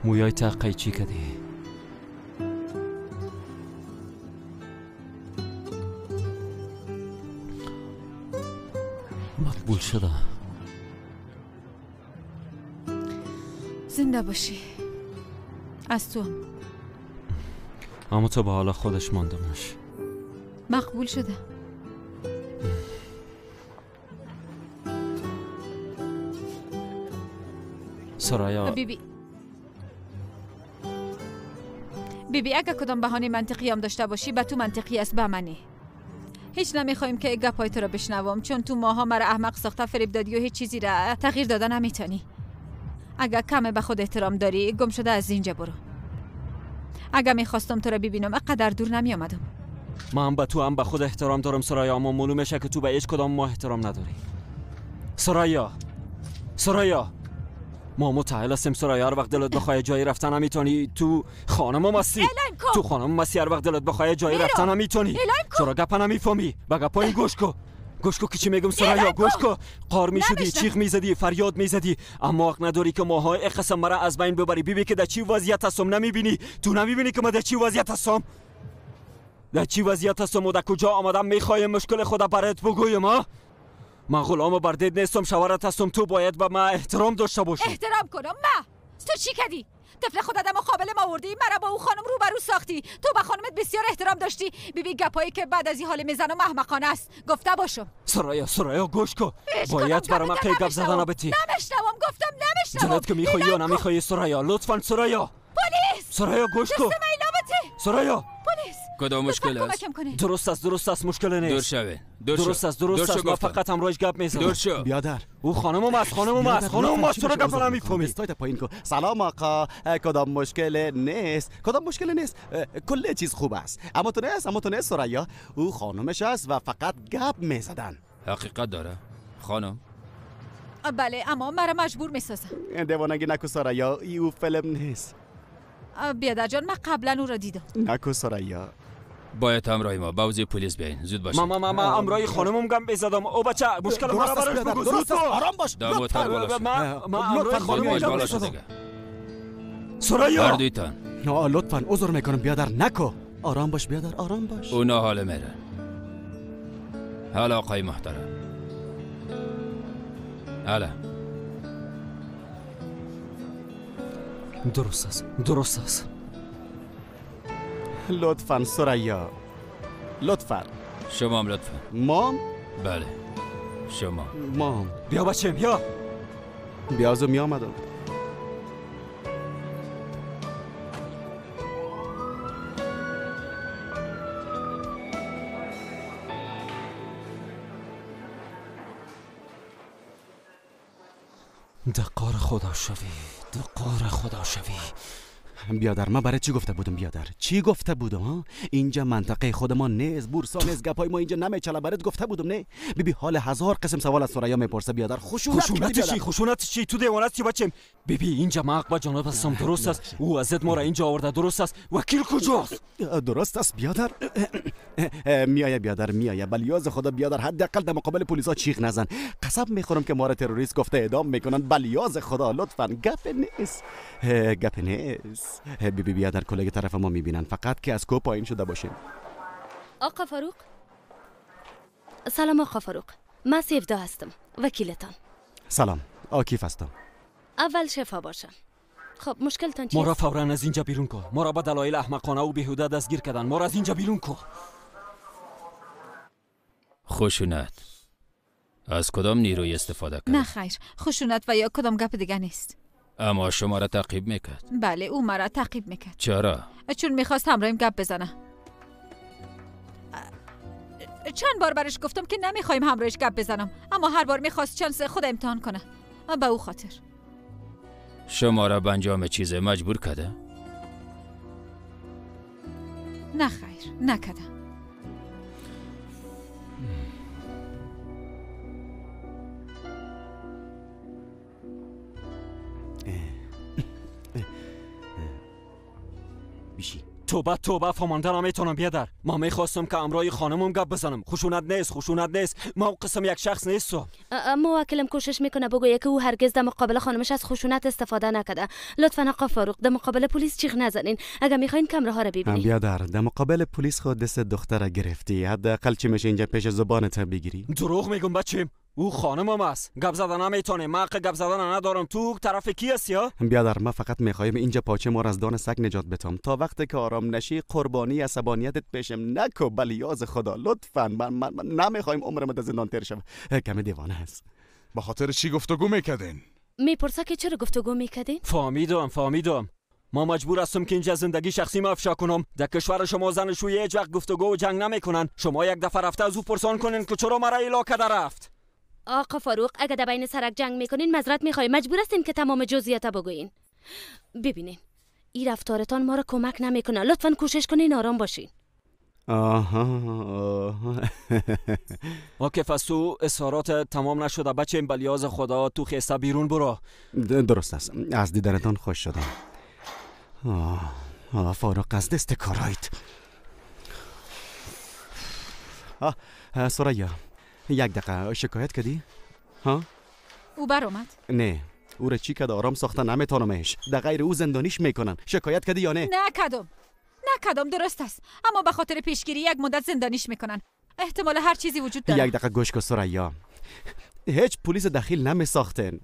مویای تقی چی کدی؟ مقبول شده. زنده باشی. از تو اما تو به حالا خودش ماندمش. مقبول شده. سرایا بیبی اگه کدام بهانه منطقی هم داشته باشی به تو منطقی است به منی. هیچ نمیخوایم که گپای تو رو بشنوم چون تو ماها مرا احمق ساخته فریب دادی و هیچ چیزی را تغییر داده نمیتونی. اگه کم به خود احترام داری گم شده از اینجا برو. اگه میخواستم تو رو ببینم اقدر دور نمی آمدم. من به تو هم به خود احترام دارم سرایا، اما معلومه که تو به هیچ کدام ما احترام نداری. سرایا ما متعهل هستیم سرایا، هر وقت دلت بخواه جایی رفتن نمیتونی. تو خانم مستی تو خانم مستی هر وقت دلت بخواه جایی رفتن نمیتونی. چرا گپ نمیفهمی؟ به گپای گوش کو که چی میگم سرایا، گوش کو. قار میشدی، چیخ میزدی، فریاد میزدی، اما حق نداری که ماها قسم مرا از بین ببری. بیبی که در چی وضعیت هستم نمیبینی؟ تو نمیبینی که من در چی وضعیت هستم؟ در چی وضعیت هستم و در کجا آمدم؟ میخوای مشکل خدا برات بگویم ها؟ من غلام بردید نیستم، شوهرت هستم. تو باید به من احترام داشته باشی. احترام کنم؟ ما تو چی کردی؟ طفل خودت مقابل ما آوردی، مرا با او خانم روبرو ساختی. تو به خانمت بسیار احترام داشتی. بیبی گپایی که بعد از این حال میزنم احمقانه است. گفته باشم. سرایا گوش کن. باید برای من قیب گپ زدن نبتی. نمیشنوم، گفتم نمیشنوم. جلت که میخوایی یا نمیخوایی سرایا؟ لطفاً سرایا. پلیس! سرایا گوش کن. سرایا پلیس! کدام مشکل است؟ درست است مشکل نیست. درست است من فقط امروز گپ میزنم. دور شو. بیادر خانم است تو رو گپ نمیفهمی. استایت پایین کو. سلام آقا، کدام مشکل نیست. کل چیز خوب است. اما تو نیست سرایا. او خانمش است و فقط گپ میزدن. حقیقت داره خانم؟ بله، اما مرا مجبور میسازن. دیوانگی نکو سرایا، او فیلم نیست. بیادر جان من قبلا او را دیدم. نکو سرایا. باید همراهی ما باوزی پلیس بیاین، زود باشید. من همراهی خانمم گم بزدم. او بچه مشکل ما را براش بگو. زود آرام باش. من همراهی خانمم گم بزدم. سرایا هر دویتان لطفاً عذر میکنم بیادر، نکو. آرام باش بیادر، آرام باش. اونا حال میره. حالا آقای محترم، حالا درست است. لطفاً سرایا، لطفاً. شما هم لطفاً. مام؟ بله شما. مام بیا بچه بیازو می آمدم. دقار خدا شوی. بیادر من برای چی گفته بودم بیادر؟ چی گفته بودم ها؟ اینجا منطقه خود ما نیست، بورسا نیست، گپای ما اینجا نمیچله. برات گفته بودم نه؟ بیبی حال هزار قسم سوال از سرایا میپرسه بیادر. خشونت چی؟ تو دیوانه‌ای بچم. بیبی اینجا ما با جناب هستم، درست است. او ازت ما را اینجا آورده، درست است. وکیل کجاست؟ درست است بیادر. میایه بیادر میایه. بلیاز خدا بیادر حداقل در مقابل پلیسا چیخ نزن. قسم میخورم که ما را تروریست گفته اعدام میکنن. بلیاز خدا لطفاً گپ نیست. بیبی بیادر کلگ طرف ما میبینن، فقط که از کو پایین شده باشیم. آقا فاروق. سلام آقا فاروق، من سیفدا هستم، وکیلتان. سلام، آکیف هستم. اول شفا باشم. خب مشکلتان چیست؟ ما را فوراً از اینجا بیرون کن. ما را به دلایل احمقانه و بیهوده دستگیر کردن. ما را از اینجا بیرون کن. خشونت از کدام نیروی استفاده کرد؟ نه خیر، خشونت و یا کدام گپ دیگه نیست. اما شما را تعقیب میکرد. بله، او مرا تعقیب میکرد. چرا؟ چون میخواست همراهیم گپ بزنه. چند بار برش گفتم که نمیخوایم همراهش گپ بزنم، اما هر بار میخواست چانس خود امتحان کنه. به او خاطر. شما را به انجام چیز مجبور کرده؟ نه خیر، نکرده. بیشی توبه فامانده نمیتونم بیادر. ما میخواستم که امرای خانمم گپ بزنم. خشونت نیست. ما قسم یک شخص نیستم. موکلم کوشش میکنه بگویه که او هرگز در مقابل خانمش از خشونت استفاده نکرده. لطفا آقا فاروق در مقابل پلیس جیغ نزنین. اگر میخواین کامره ها رو ببینید. بیادر، در مقابل پلیس خود دست دختر گرفتی. حداقل چی میشه اینجا پیش زبانت بگیری؟ دروغ میگم بچم. او خانمم است. گپ زدن نمیتونه. من حق گپ زدن ندارم. تو طرف کی هستی ها؟ بیادر، ما فقط میخوایم اینجا پاچه ما را از دان سگ نجات بدم. تا وقتی که آرام نشی قربانی عصبانیتت پیشم نکو. بلیاز خدا لطفاً. من نمیخوایم عمرم در زندان تیر شوه. کمی دیوانه است. با خاطر چی گفتگو میکردین؟ میپرسه که چرا گفتگو میکردین؟ فهمیدم. ما مجبور هستم که اینجا زندگی شخصی ما افشا کنم. در کشور شما زن شوی هیچ وقت گفتگو و جنگ نمیکنن. شما یک دفعه رفته از او پرسان کنین که چرا مرا علاقه رفت. آقا فاروق، اگر در بین سرک جنگ میکنین معذرت میخوایم. مجبور هستیم که تمام جزئیات بگویین. ببینین این رفتارتان ما را کمک نمیکنه. لطفا کوشش کنین آرام باشین. اوکی، پس تو اظهارات تمام نشده بچه. بلیاز خدا تو خیسته بیرون برو. درست است. از دیدنتان خوش شدم. فاروق از دست کارایت. سریا، یک دقیقه شکایت کردی؟ ها؟ او بر اومد؟ نه، او را چی کد آرام ساخته نمیتونمش. در غیر او زندانیش میکنن. شکایت کردی یا نه؟ نکدم، درست است. اما به خاطر پیشگیری یک مدت زندانیش میکنن. احتمال هر چیزی وجود داره. یک دقیقه گوش کن سریا. هیچ پلیس داخل نمیساختن.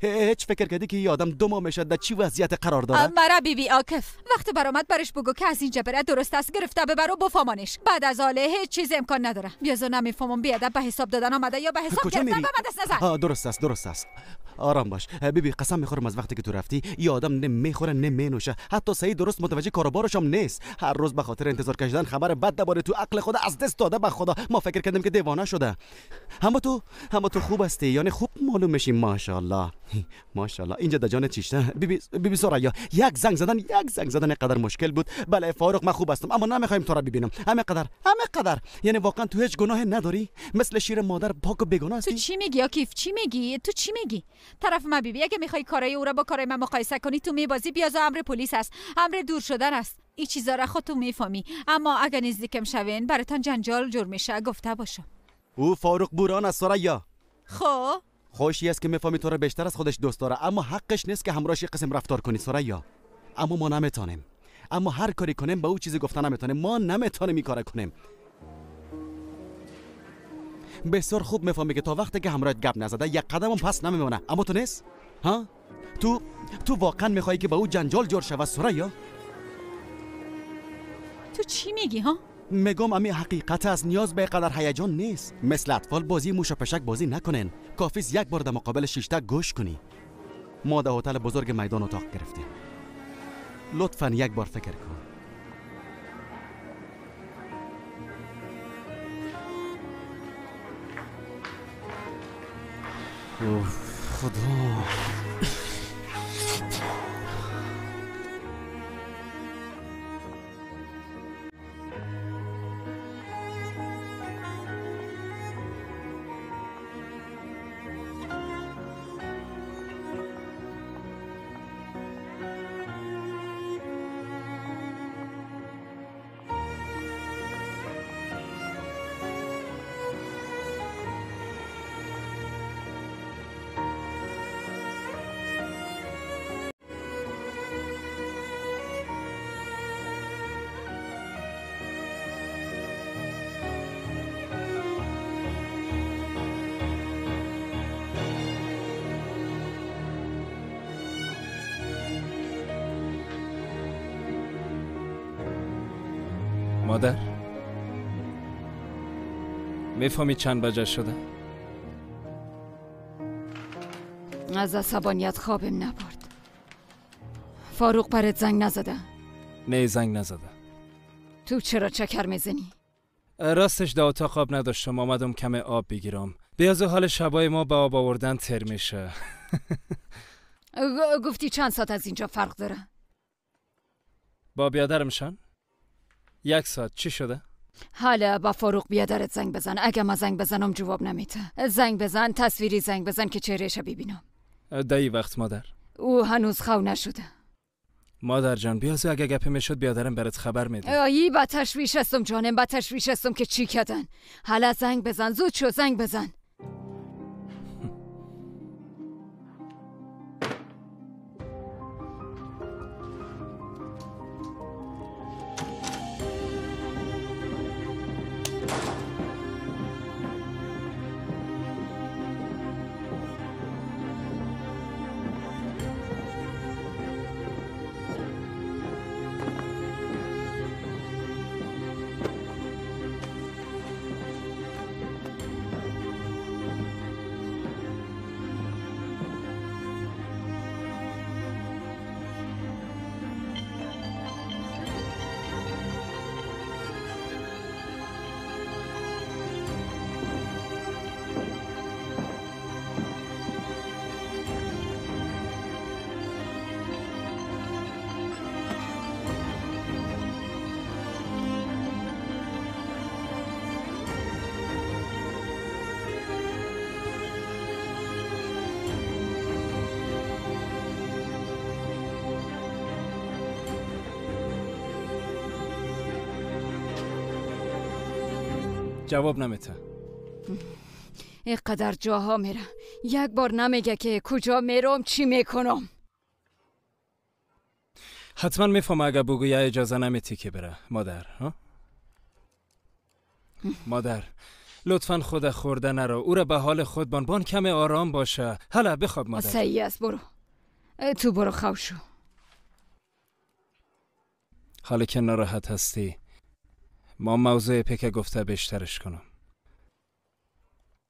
هیچ فکر کردی که یه آدم 2 ماه میشه در چی وضعیت قرار داره؟ مرا بیبی عاکف وقت برآمد برش بگو که از اینجا بره. درست است، گرفته ببر و بفهمانش. بعد از حاله هیچ چیز امکان نداره. بیازو نمیفهمم بیادب به حساب دادن آمده یا به حساب گرفتن به من دست نزن. درست است. آرام باش بیبی. قسم میخورم از وقتی که تو رفتی یه آدم نه میخوره نه مینوشه. حتی صحیح درست متوجه کاروبارش هم نیست. هر روز به خاطر انتظار کشیدن خبر بد درباره تو عقل خود از دست داده. به خدا ما فکر کردیم که دیوانه شده. اما تو خوب هستی، یعنی خوب معلوم میشی. ماشاءالله. اینجا در جان چیشته. بیبی سریا، یک زنگ زدن قدر مشکل بود. بله فاروق، من خوب هستم اما نمیخوایم تو را ببینم. همه قدر. یعنی واقعا تو هیچ گناه نداری؟ مثل شیر مادر پاک و بیگناه هستی. تو چی میگی عاکف؟ تو چی میگی؟ طرف ما بیبی، اگه میخوای کارای او را با کارای من مقایسه کنی تو میبازی. بیازو امر پلیس است، امر دور شدن است. این چیزا را خودت میفهمی. اما اگه نزدیکم شوین براتون جنجال جور میشه. گفته باشم. او فاروق بوران است سریا. خب خوشی است که میفهمی تو را بیشتر از خودش دوست داره، اما حقش نیست که همراهش قسم رفتار کنی سریا. اما ما نمیتونیم. اما هر کاری کنیم به او چیزی گفتن نمیتونیم. ما نمیتونیم این کارا کنیم. بسیار خوب میفهمی که تا وقتی که همراهت گپ نزده یک قدم هم پس نمیمونه. اما تو نیست؟ ها؟ تو واقعا میخوای که به او جنجال جور شود سریا؟ تو چی میگی ها؟ میگم امی حقیقت از نیاز به قدر هیجان نیست. مثل اطفال بازی موش و پشک بازی نکنین. کافیست یک بار در مقابل 6 تا گوش کنی. ما در هتل بزرگ میدان اتاق گرفتیم. لطفاً یک بار فکر کن. خدا. مادر میفهمی چند بجه شده؟ از عصبانیت خوابم نبرد. فاروق برات زنگ نزده؟ نه زنگ نزده. تو چرا چکر میزنی؟ راستش در اتاق آب نداشتم، آمدم کم آب بگیرم. بیازه حال شبای ما به آب آوردن تر میشه. گفتی چند ساعت از اینجا فرق داره؟ با بیادرمشان؟ 1 ساعت. چی شده؟ حالا با فاروق بیادرت زنگ بزن. اگه ما زنگ بزنم جواب نمیده. زنگ بزن، تصویری زنگ بزن که چهرهش ببینم. دایی وقت مادر. او هنوز خو نشده. مادر جان بیازه اگه گپی میشد بیادرم برات خبر میده. ای با تشویش هستم جانم، با تشویش هستم که چی کردن. حالا زنگ بزن، زود شو زنگ بزن. جواب نمیده. اینقدر جاها میره، یک بار نمیگه که کجا میرم چی میکنم. حتما میفهم اگه بگوی اجازه نمیتی که بره مادر. ها؟ مادر لطفا خود خورده نرو، او را به حال خود بان کم آرام باشه. حالا بخواب مادر. صحیح است، برو تو برو خواب شو. حالا که ناراحت هستی ما موضوع پیک گفته بیشترش کنم.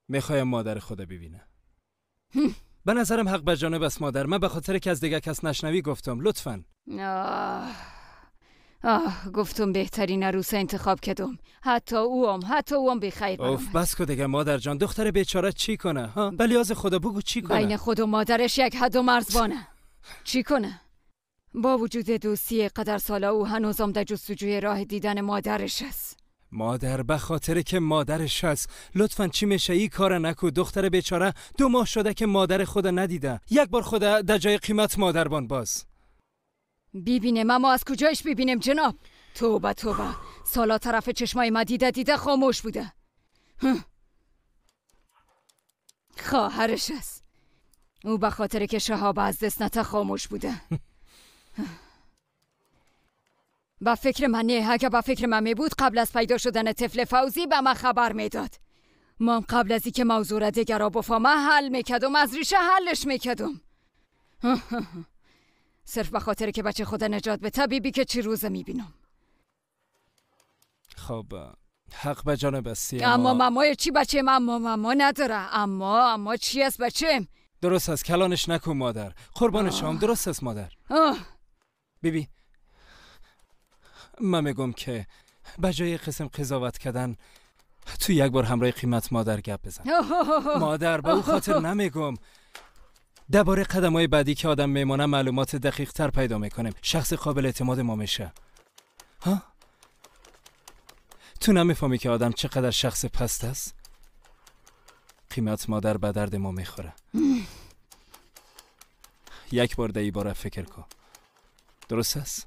میخوایم مادر خدا ببینه. به نظرم حق به جانب است مادر. من به خاطر که از دیگه کس نشنوی گفتم لطفاً. گفتم بهترین عروس انتخاب کردم. حتی اوام بخیر برام. اوف بس که دیگه مادر جان. دختر بیچاره چی کنه ها؟ به لیاز خدا بگو چی کنه؟ بین خود و مادرش یک حد و مرزبانه. چی کنه؟ با وجود دوستی قدر ساله او هنوزم در جستجوی راه دیدن مادرش است. مادر به خاطر که مادرش هست لطفاً چی میشه ای کار نکو. دختر بیچاره 2 ماه شده که مادر خود ندیده. یک بار خود در جای قیمت مادربان باز. ببینم اما از کجایش ببینم جناب؟ توبه سالا طرف چشمای ما دیده خاموش بوده. خواهرش است. او به خاطر که شهاب از دست نته خاموش بوده. با فکر من نه. اگه با فکر من می بود قبل از پیدا شدن طفل فوزی به من خبر میداد. من قبل از اینکه موضوع را دیگر را بفهمه حل میکردم، از ریشه حلش میکردم. صرف به خاطر که بچه خدا نجات به طبیبی که چی روزه میبینم. خب حق به جانب استی اما مامای چی بچه؟ ماما نداره. اما چی است بچه؟ درست است کلانش نکن مادر. قربانش هم درست است مادر. بیبی من میگم که بجای قسم قضاوت کردن تو یک بار همراه قیمت مادر گپ بزن. مادر به او خاطر نمیگم. درباره قدم‌های بعدی که آدم میمونه معلومات دقیق تر پیدا میکنیم. شخص قابل اعتماد ما میشه. ها؟ تو نمیفهمی که آدم چقدر شخص پست است؟ قیمت مادر به درد ما میخوره. یک بار در این باره فکر کن. درست است؟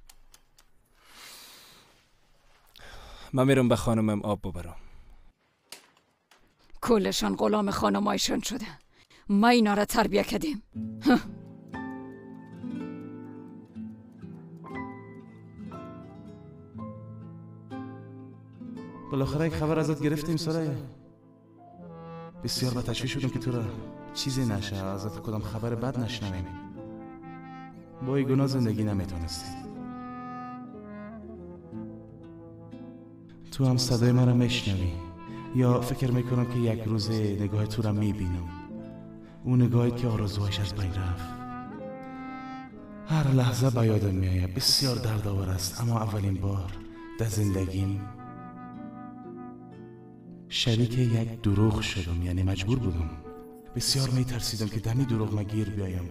من میرم به خانمم آب ببرم. کلشان غلام خانمایشان شده. ما اینا را تربیه کردیم. بالاخره یک خبر ازت گرفتیم سریا. بسیار به تشویش شدم که تو را چیزی نشه، ازت کدام خبر بد نشنویم. با این گناه زندگی نمیتونستی. تو هم صدای من رو میشنوی یا فکر میکنم که یک روز نگاه تو رو میبینم، اون نگاهی که آرزوهاش از بین رفت. هر لحظه به یادم میآید، بسیار دردآور است، اما اولین بار در زندگیم شریک یک دروغ شدم، یعنی مجبور بودم. بسیار میترسیدم که دمی دروغ ما گیر بیایم.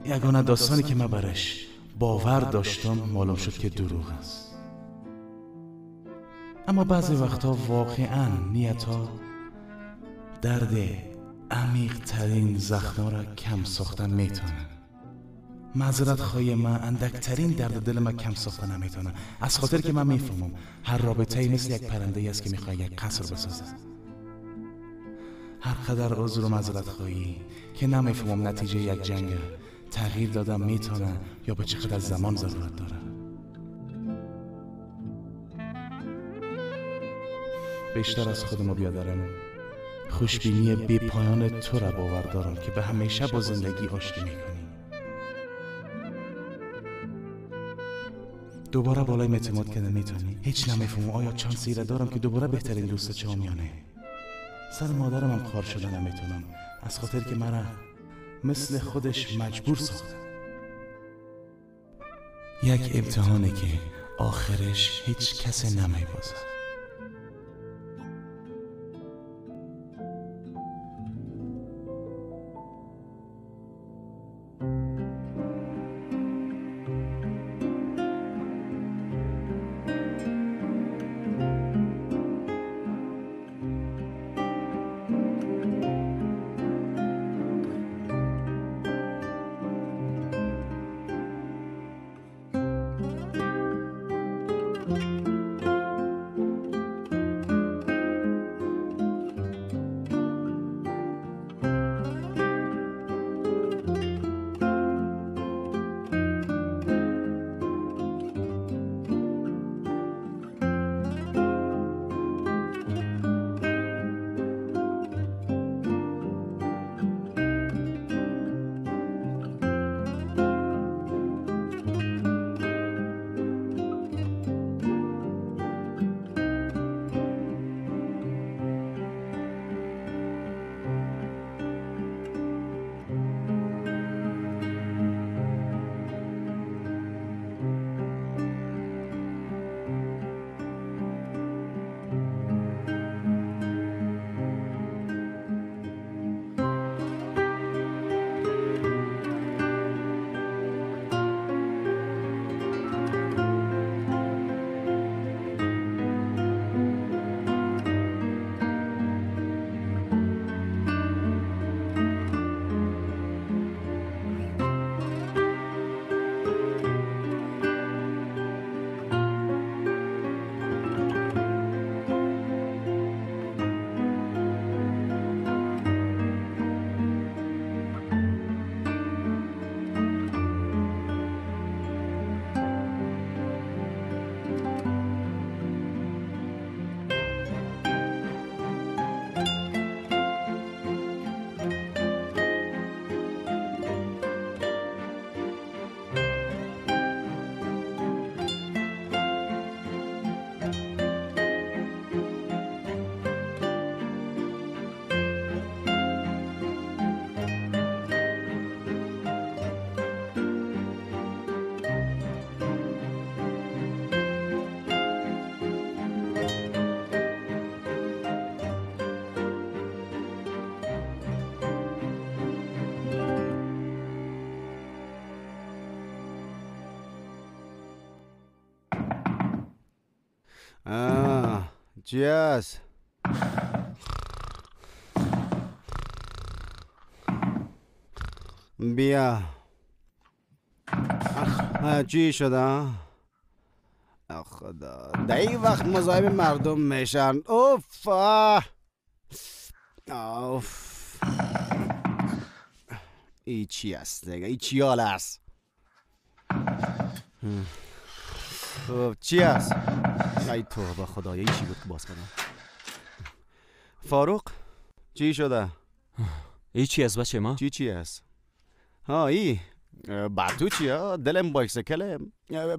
یگانه داستانی که من برش باور داشتم معلوم شد که دروغ است. اما بعضی وقتا واقعا نیتها درد عمیق ترین زخما را کم ساختن میتونه. معذرت خواهی من اندکترین درد دل من کم ساختن نمیتونه، از خاطر که من میفهمم هر رابطه‌ای مثل یک پرنده ای است که میخواد یک قصر بسازه. هر قدر عذر و معذرت خواهی که نمیفهمم نتیجه یک جنگ تغییر دادن میتونه یا به چقدر زمان ضرورت داره. بیشتر از خودم بیادرم خوشبینی بی پایان تو را باور دارم که به همیشه با زندگی آشتی میکنی. دوباره بالای اعتماد که نمیتونی. هیچ نمیفهمم آیا چانسی را دارم که دوباره بهترین دوست چه‌ام یا نه. سر مادرم هم خار شده نمیتونم، از خاطر که مرا مثل خودش مجبور ساخته. یک امتحانی که آخرش هیچ کس نمیبازه. چی هست؟ بیا. چی شده؟ خدا در این وقت مزاحم مردم میشن. اوف اوف. ای چی هست دیگه؟ ای چی حال هست؟ چی هست؟ ای توبه خدایا، چی بود که باز کنم؟ فاروق چی شده؟ ای چی هست بچه ما؟ چی هست؟ ها ای با تو چیا؟ دلم بایسکلم.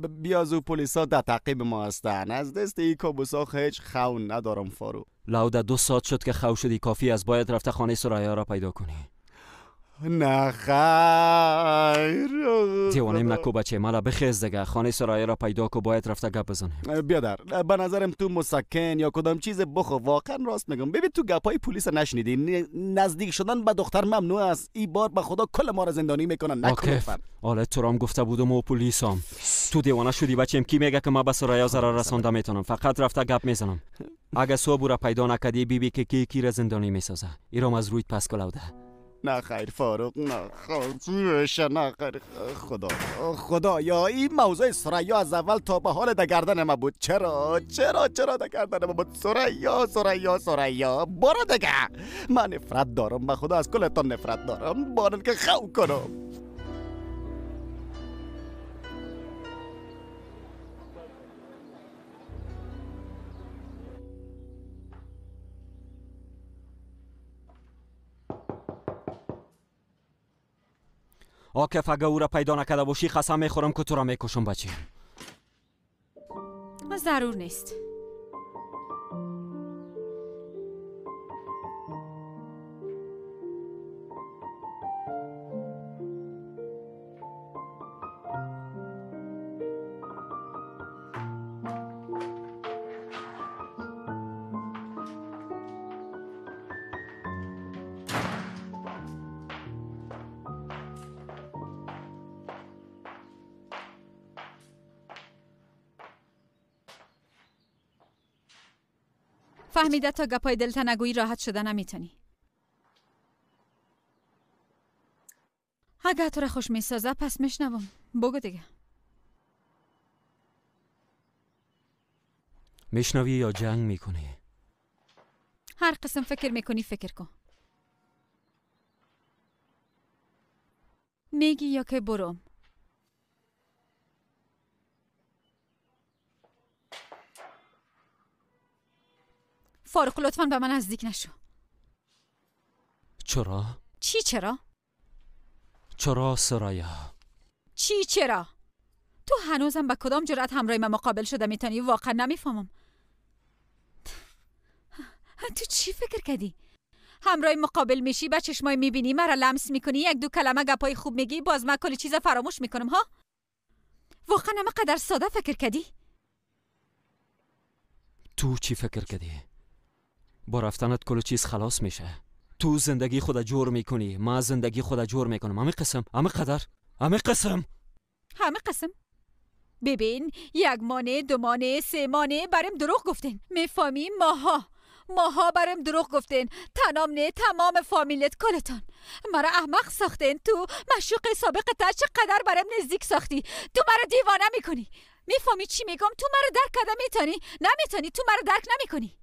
بیازو پلیسا در تعقیب ما هستن. از دست ای کابوسا هیچ خون ندارم فاروق. لوده 2 ساعت شد که خو شدی، کافی از باید رفته خانه سریا را پیدا کنی. نه خیر دیوانیم نکو بچه، مالا بخیز دیگه. خانه سریا را پیدا کو، باید رفته گپ بزنیم. بیادر به نظرم تو مسکن یا کدام چیز بخو. واقعا راست میگم. ببین تو گپای پلیس نشنیدی؟ نزدیک شدن به دختر ممنوع است. این بار به خدا کل ما را زندانی میکنن. نکن. آله تو رام گفته بودم و پلیسام. تو دیوانه شدی بچه‌م. کی میگه که ما به سریا ضرر رسونده میتونم؟ فقط رفته گپ میزنم. اگه صبح را پیدا نکردی بی که کی را زندانی میسازه. ایرام از رویت پس کلاوده. نه خیر فاروق، نه خیر، نه خیر. خدا یا این موضوع سریا از اول تا به حال در گردن ما بود. چرا در گردن ما بود؟ سریا برو دیگه. من نفرت دارم، به خدا از کلتان نفرت دارم. بارن که خو کنم. آکف اگه او را پیدا نکرده باشی قسم میخورم که تو را میکشم بچه. ضرور نیست. فهمیده تا گپای دلتا نگویی راحت شده نمیتونی. اگه تو را خوش میسازه پس میشنوم. بگو دیگه. میشنوی یا جنگ میکنی؟ هر قسم فکر میکنی فکر کن. میگی یا که برم؟ فاروق لطفاً به من نزدیک نشو. چرا؟ چی چرا؟ چرا سریا؟ چی چرا؟ تو هنوزم با کدام جرأت همراه من مقابل شده میتونی؟ واقعا نمیفهمم. تو چی فکر کردی؟ همراه مقابل میشی، با چشمای میبینی، مرا لمس میکنی، 1-2 کلمه گپای خوب میگی، باز من کلی چیز فراموش میکنم ها؟ واقعا همه قدر ساده فکر کردی؟ تو چی فکر کردی؟ با رفتنت کل چیز خلاص میشه. تو زندگی خود جور میکنی، ما زندگی خود جور میکنم. همه قسم. ببین 1 مانه 2 مانه 3 مانه برام دروغ گفتین. میفهمی؟ ماها برام دروغ گفتین. تنام نه تمام فامیلت کلتان مرا احمق ساختین. تو معشوق سابقت چقدر برام نزدیک ساختی. تو مرا دیوانه میکنی. میفهمی چی میگم؟ تو مرا درک کردن نمیتونی. تو مرا درک نمیکنی.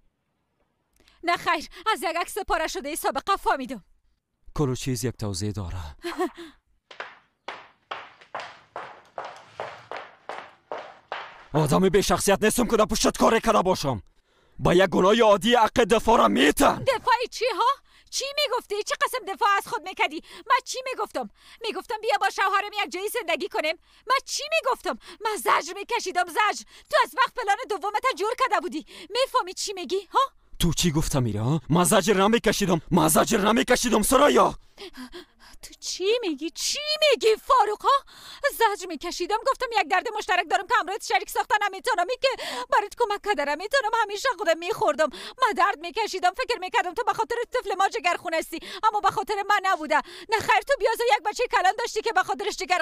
نه خیر، از یک عکس پاره شده سابقه فهمیدم. کلو چیز یک توضیح داره. آدم به شخصیت نیستم که در پشت کار کرده باشم. با یک گناه عادی حق دفاع را میتن. دفاعی چی ها؟ چی میگفتی؟ چه قسم دفاع از خود میکردی؟ من چی میگفتم بیا با شوهرم یک جایی زندگی کنیم. من چی میگفتم؟ من زجر میکشیدم. تو از وقت پلان دومت جور کرده بودی. میفهمی چی میگی ها؟ تو چی گفتم میره ها؟ من زجر نمیکشیدم سریا. تو چی میگی فاروق ها؟ زجر میکشیدم. گفتم یک درد مشترک دارم که همراهت شریک ساختن نمیتونم. که برات کمک کردم میتونم. همیشه خودم میخوردم. من درد میکشیدم. فکر میکردم تو به خاطر طفل ما جگرخون هستی، اما به خاطر من نبوده. نه خیر، تو بیازو یک بچه کلان داشتی که به خاطرش جگر.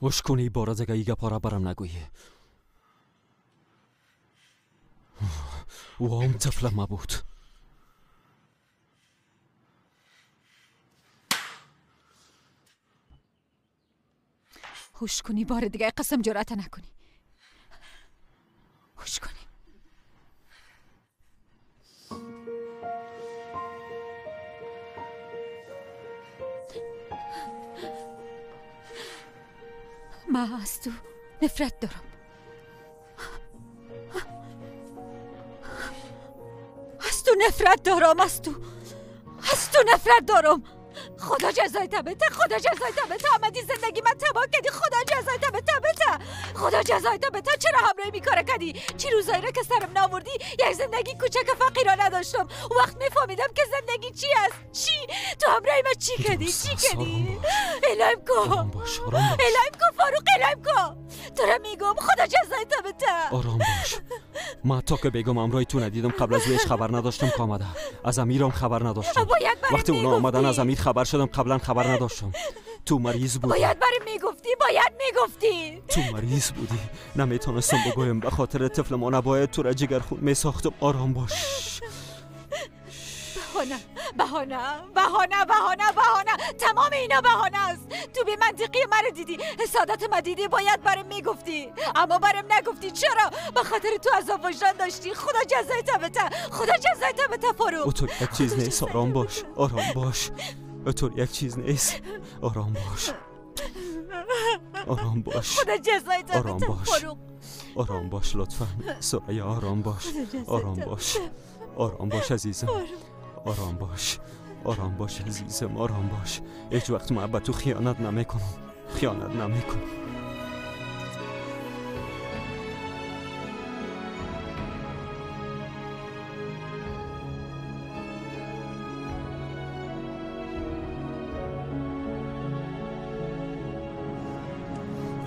وش کنی بارا دیگه ای گپارا برام نگویی. و هم طفل ما بود. هوش کنی بار دیگه قسم جرأت نکنی. هوش کنی. من از تو نفرت دارم. از تو نفرت دارم. خدا جزایت بده، خدا جزایت بده. آمدی زندگی من تباه کردی. خدا جزایت بده، خدا جزایت بده. چرا همراهی میکاره کردی؟ چی روزایی را که سرم ناوردی یک زندگی کوچک فقیرانه نداشتم. وقت میفهمیدم که زندگی چی است. چی تو همراهی من چی کردی؟ الهیم کو فاروق، الهیم کو. تو را میگم خدا جزایت بده. آرام باش. من تا که بگم امروی تو ندیدم، قبل از هیچ خبر نداشتم که آمده. از امیرم خبر نداشتم. وقتی اونا آمدن از امیر خبر شدم، قبلا خبر نداشتم. تو مریض بودی. باید میگفتی. تو مریض بودی. نمیتونستم بگویم. به خاطر طفل ما نباید تو را جگرخون میساختم. آرام باش. بهانه. تمام اینا بهانه است. تو بی منطقی مرا دیدی، حسادت ما دیدی، باید برام میگفتی، اما برام نگفتی. چرا؟ به خاطر تو عذاب وجدان داشتی. خدا جزایت بده فاروق. تو یک چیز نیست. آرام باش. تو یک چیز نیست. آرام باش. خدا جزایت بده فاروق. آرام باش لطفا. سریا آرام باش عزیزم. آرام باش عزیزم. آرام باش. هیچ وقت محبت تو خیانت نمیکنم.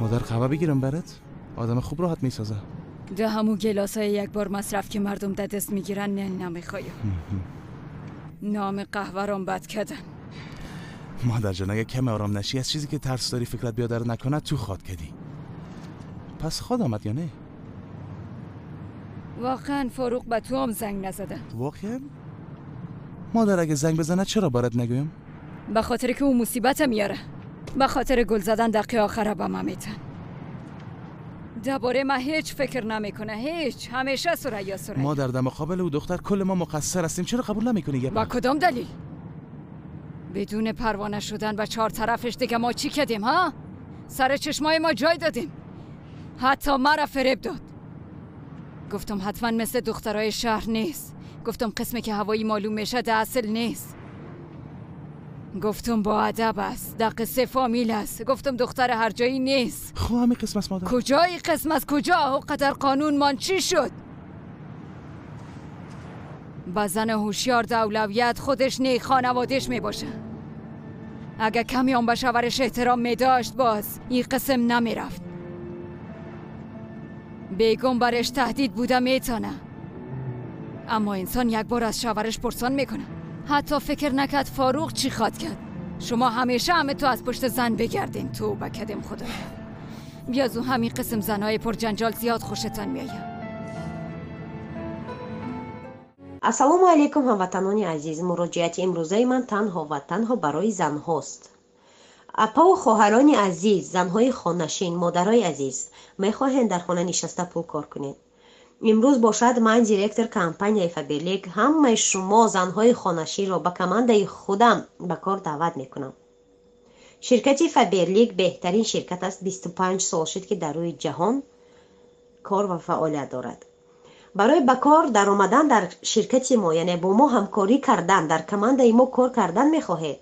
مادر قهوه بگیرم برات؟ آدم خوب راحت میسازه. ده همون گلاسای یک بار مصرف که مردم در دست میگیرن نمیخوایم. نام قهوه رو بد کردن. مادر جان اگه کم آرام نشی از چیزی که ترس داری فکرت بیادر نکنه تو خواد کردی. پس خواد آمد یا نه؟ واقعا فاروق به تو هم زنگ نزده. واقعا؟ مادر اگه زنگ بزنه چرا بارت نگویم؟ به خاطر که اون مصیبت میاره. به خاطر گل زدن دقیقه آخره به من میتن. درباره ما هیچ فکر نمیکنه. هیچ. همیشه سریا. ما در مقابل او دختر کل ما مقصر هستیم. چرا قبول نمیکنی؟ با کدام دلیل؟ بدون پروانه شدن و 4 طرفش دیگه ما چی کردیم ها؟ سر چشمای ما جای دادیم. حتی مرا فریب داد. گفتم حتما مثل دخترای شهر نیست. گفتم قسمی که هوایی معلوم میشه ده اصل نیست. گفتم با ادب است. در قصه فامیل است. گفتم دختر هر جایی نیست. خب همین قسم است مادر. کجای قسم است؟ کجا؟ او قدر قانون من چی شد؟ با زن هوشیار دولویت خودش نه خانوادش می باشه. اگه کمی اون به شوهرش احترام می داشت باز این قسم نمی رفت. بیگم برش تهدید بوده میتونه. اما انسان یک بار از شوهرش پرسان میکنه. حتی فکر نکرد فاروق چی خواد کرد. شما همیشه همه تو از پشت زن بگردین. تو بکدم خدا. بیازو همین قسم زنهای پر جنجال زیاد خوشتان میآید. السلام علیکم هموطنان عزیز. مراجعت امروزه من تنها برای زن هاست. اپا و خواهران عزیز، زنهای خانه‌نشین، مادرای عزیز، میخواهند در خانه نشسته پول کار کنید. امروز باشد من دیرکتور کمپانی فبرلیگ همه شما زنهای خانه‌نشین را به کمانده خودم به کار دعوت میکنم. شرکت فبرلیگ بهترین شرکت است. 25 سال شد که در روی جهان کار و فعالیت دارد. برای به کار در آمدن در شرکت ما، یعنی با ما همکاری کردن، در کمانده ما کار کردن میخواهید.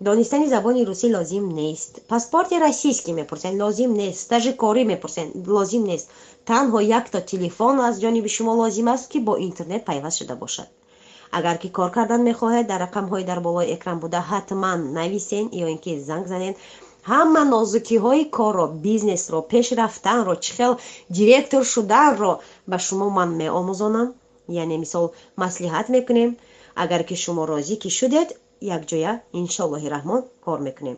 دانستن زبان روسی لازم نیست. پاسپورت روسیایی میپرسن لازم نیست. استاژ کاری میپرسن لازم نیست. تنها یک تا تلفن از جانب شما لازم است که با اینترنت پیوست شده باشد. اگر که کار کردن میخواهید در رقم های در بالای اکران بوده حتما نویسین یا اینکه زنگ زنین. همه نازکی های کار را، بیزنس را، پیش رفتن را، چخیل دیرکتور شدن را به شما من می آموزانم. یعنی مثال مصلحت میکنیم. اگر که شما راضی که شدید یک جایه انشالله رحمان کار میکنیم.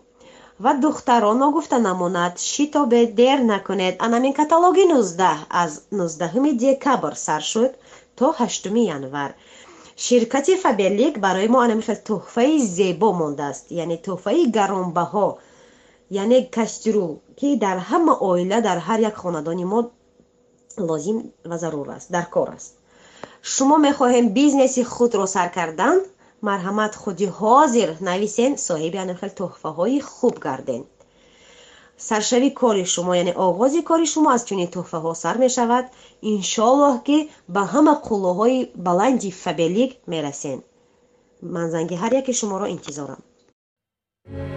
و دختران نگفته نماند شتاب دیر نکنید. انامین کاتالوگ 19 از 19 دکبر سر شد تا 8 ینور. شرکت فبرلیگ برای ما انمیخ تحفه زیبا مانده است. یعنی تحفه گرانبها، یعنی کشترو که در همه عائله در هر یک خاندان ما لازم و ضرور است، در کار است. شما میخواهیم بیزنس خود را سر کردن، مرحمت خودی حاضر نویسین، صاحب انمیخ تحفه های خوب گردین. سرشوی کار شما یعنی آغاز کار شما از چنین تحفه ها سر می شود. انشالله که به همه قلوهای بلندی فبرلیگ می رسین. من زنگ هر یک شما را انتظارم. نداره.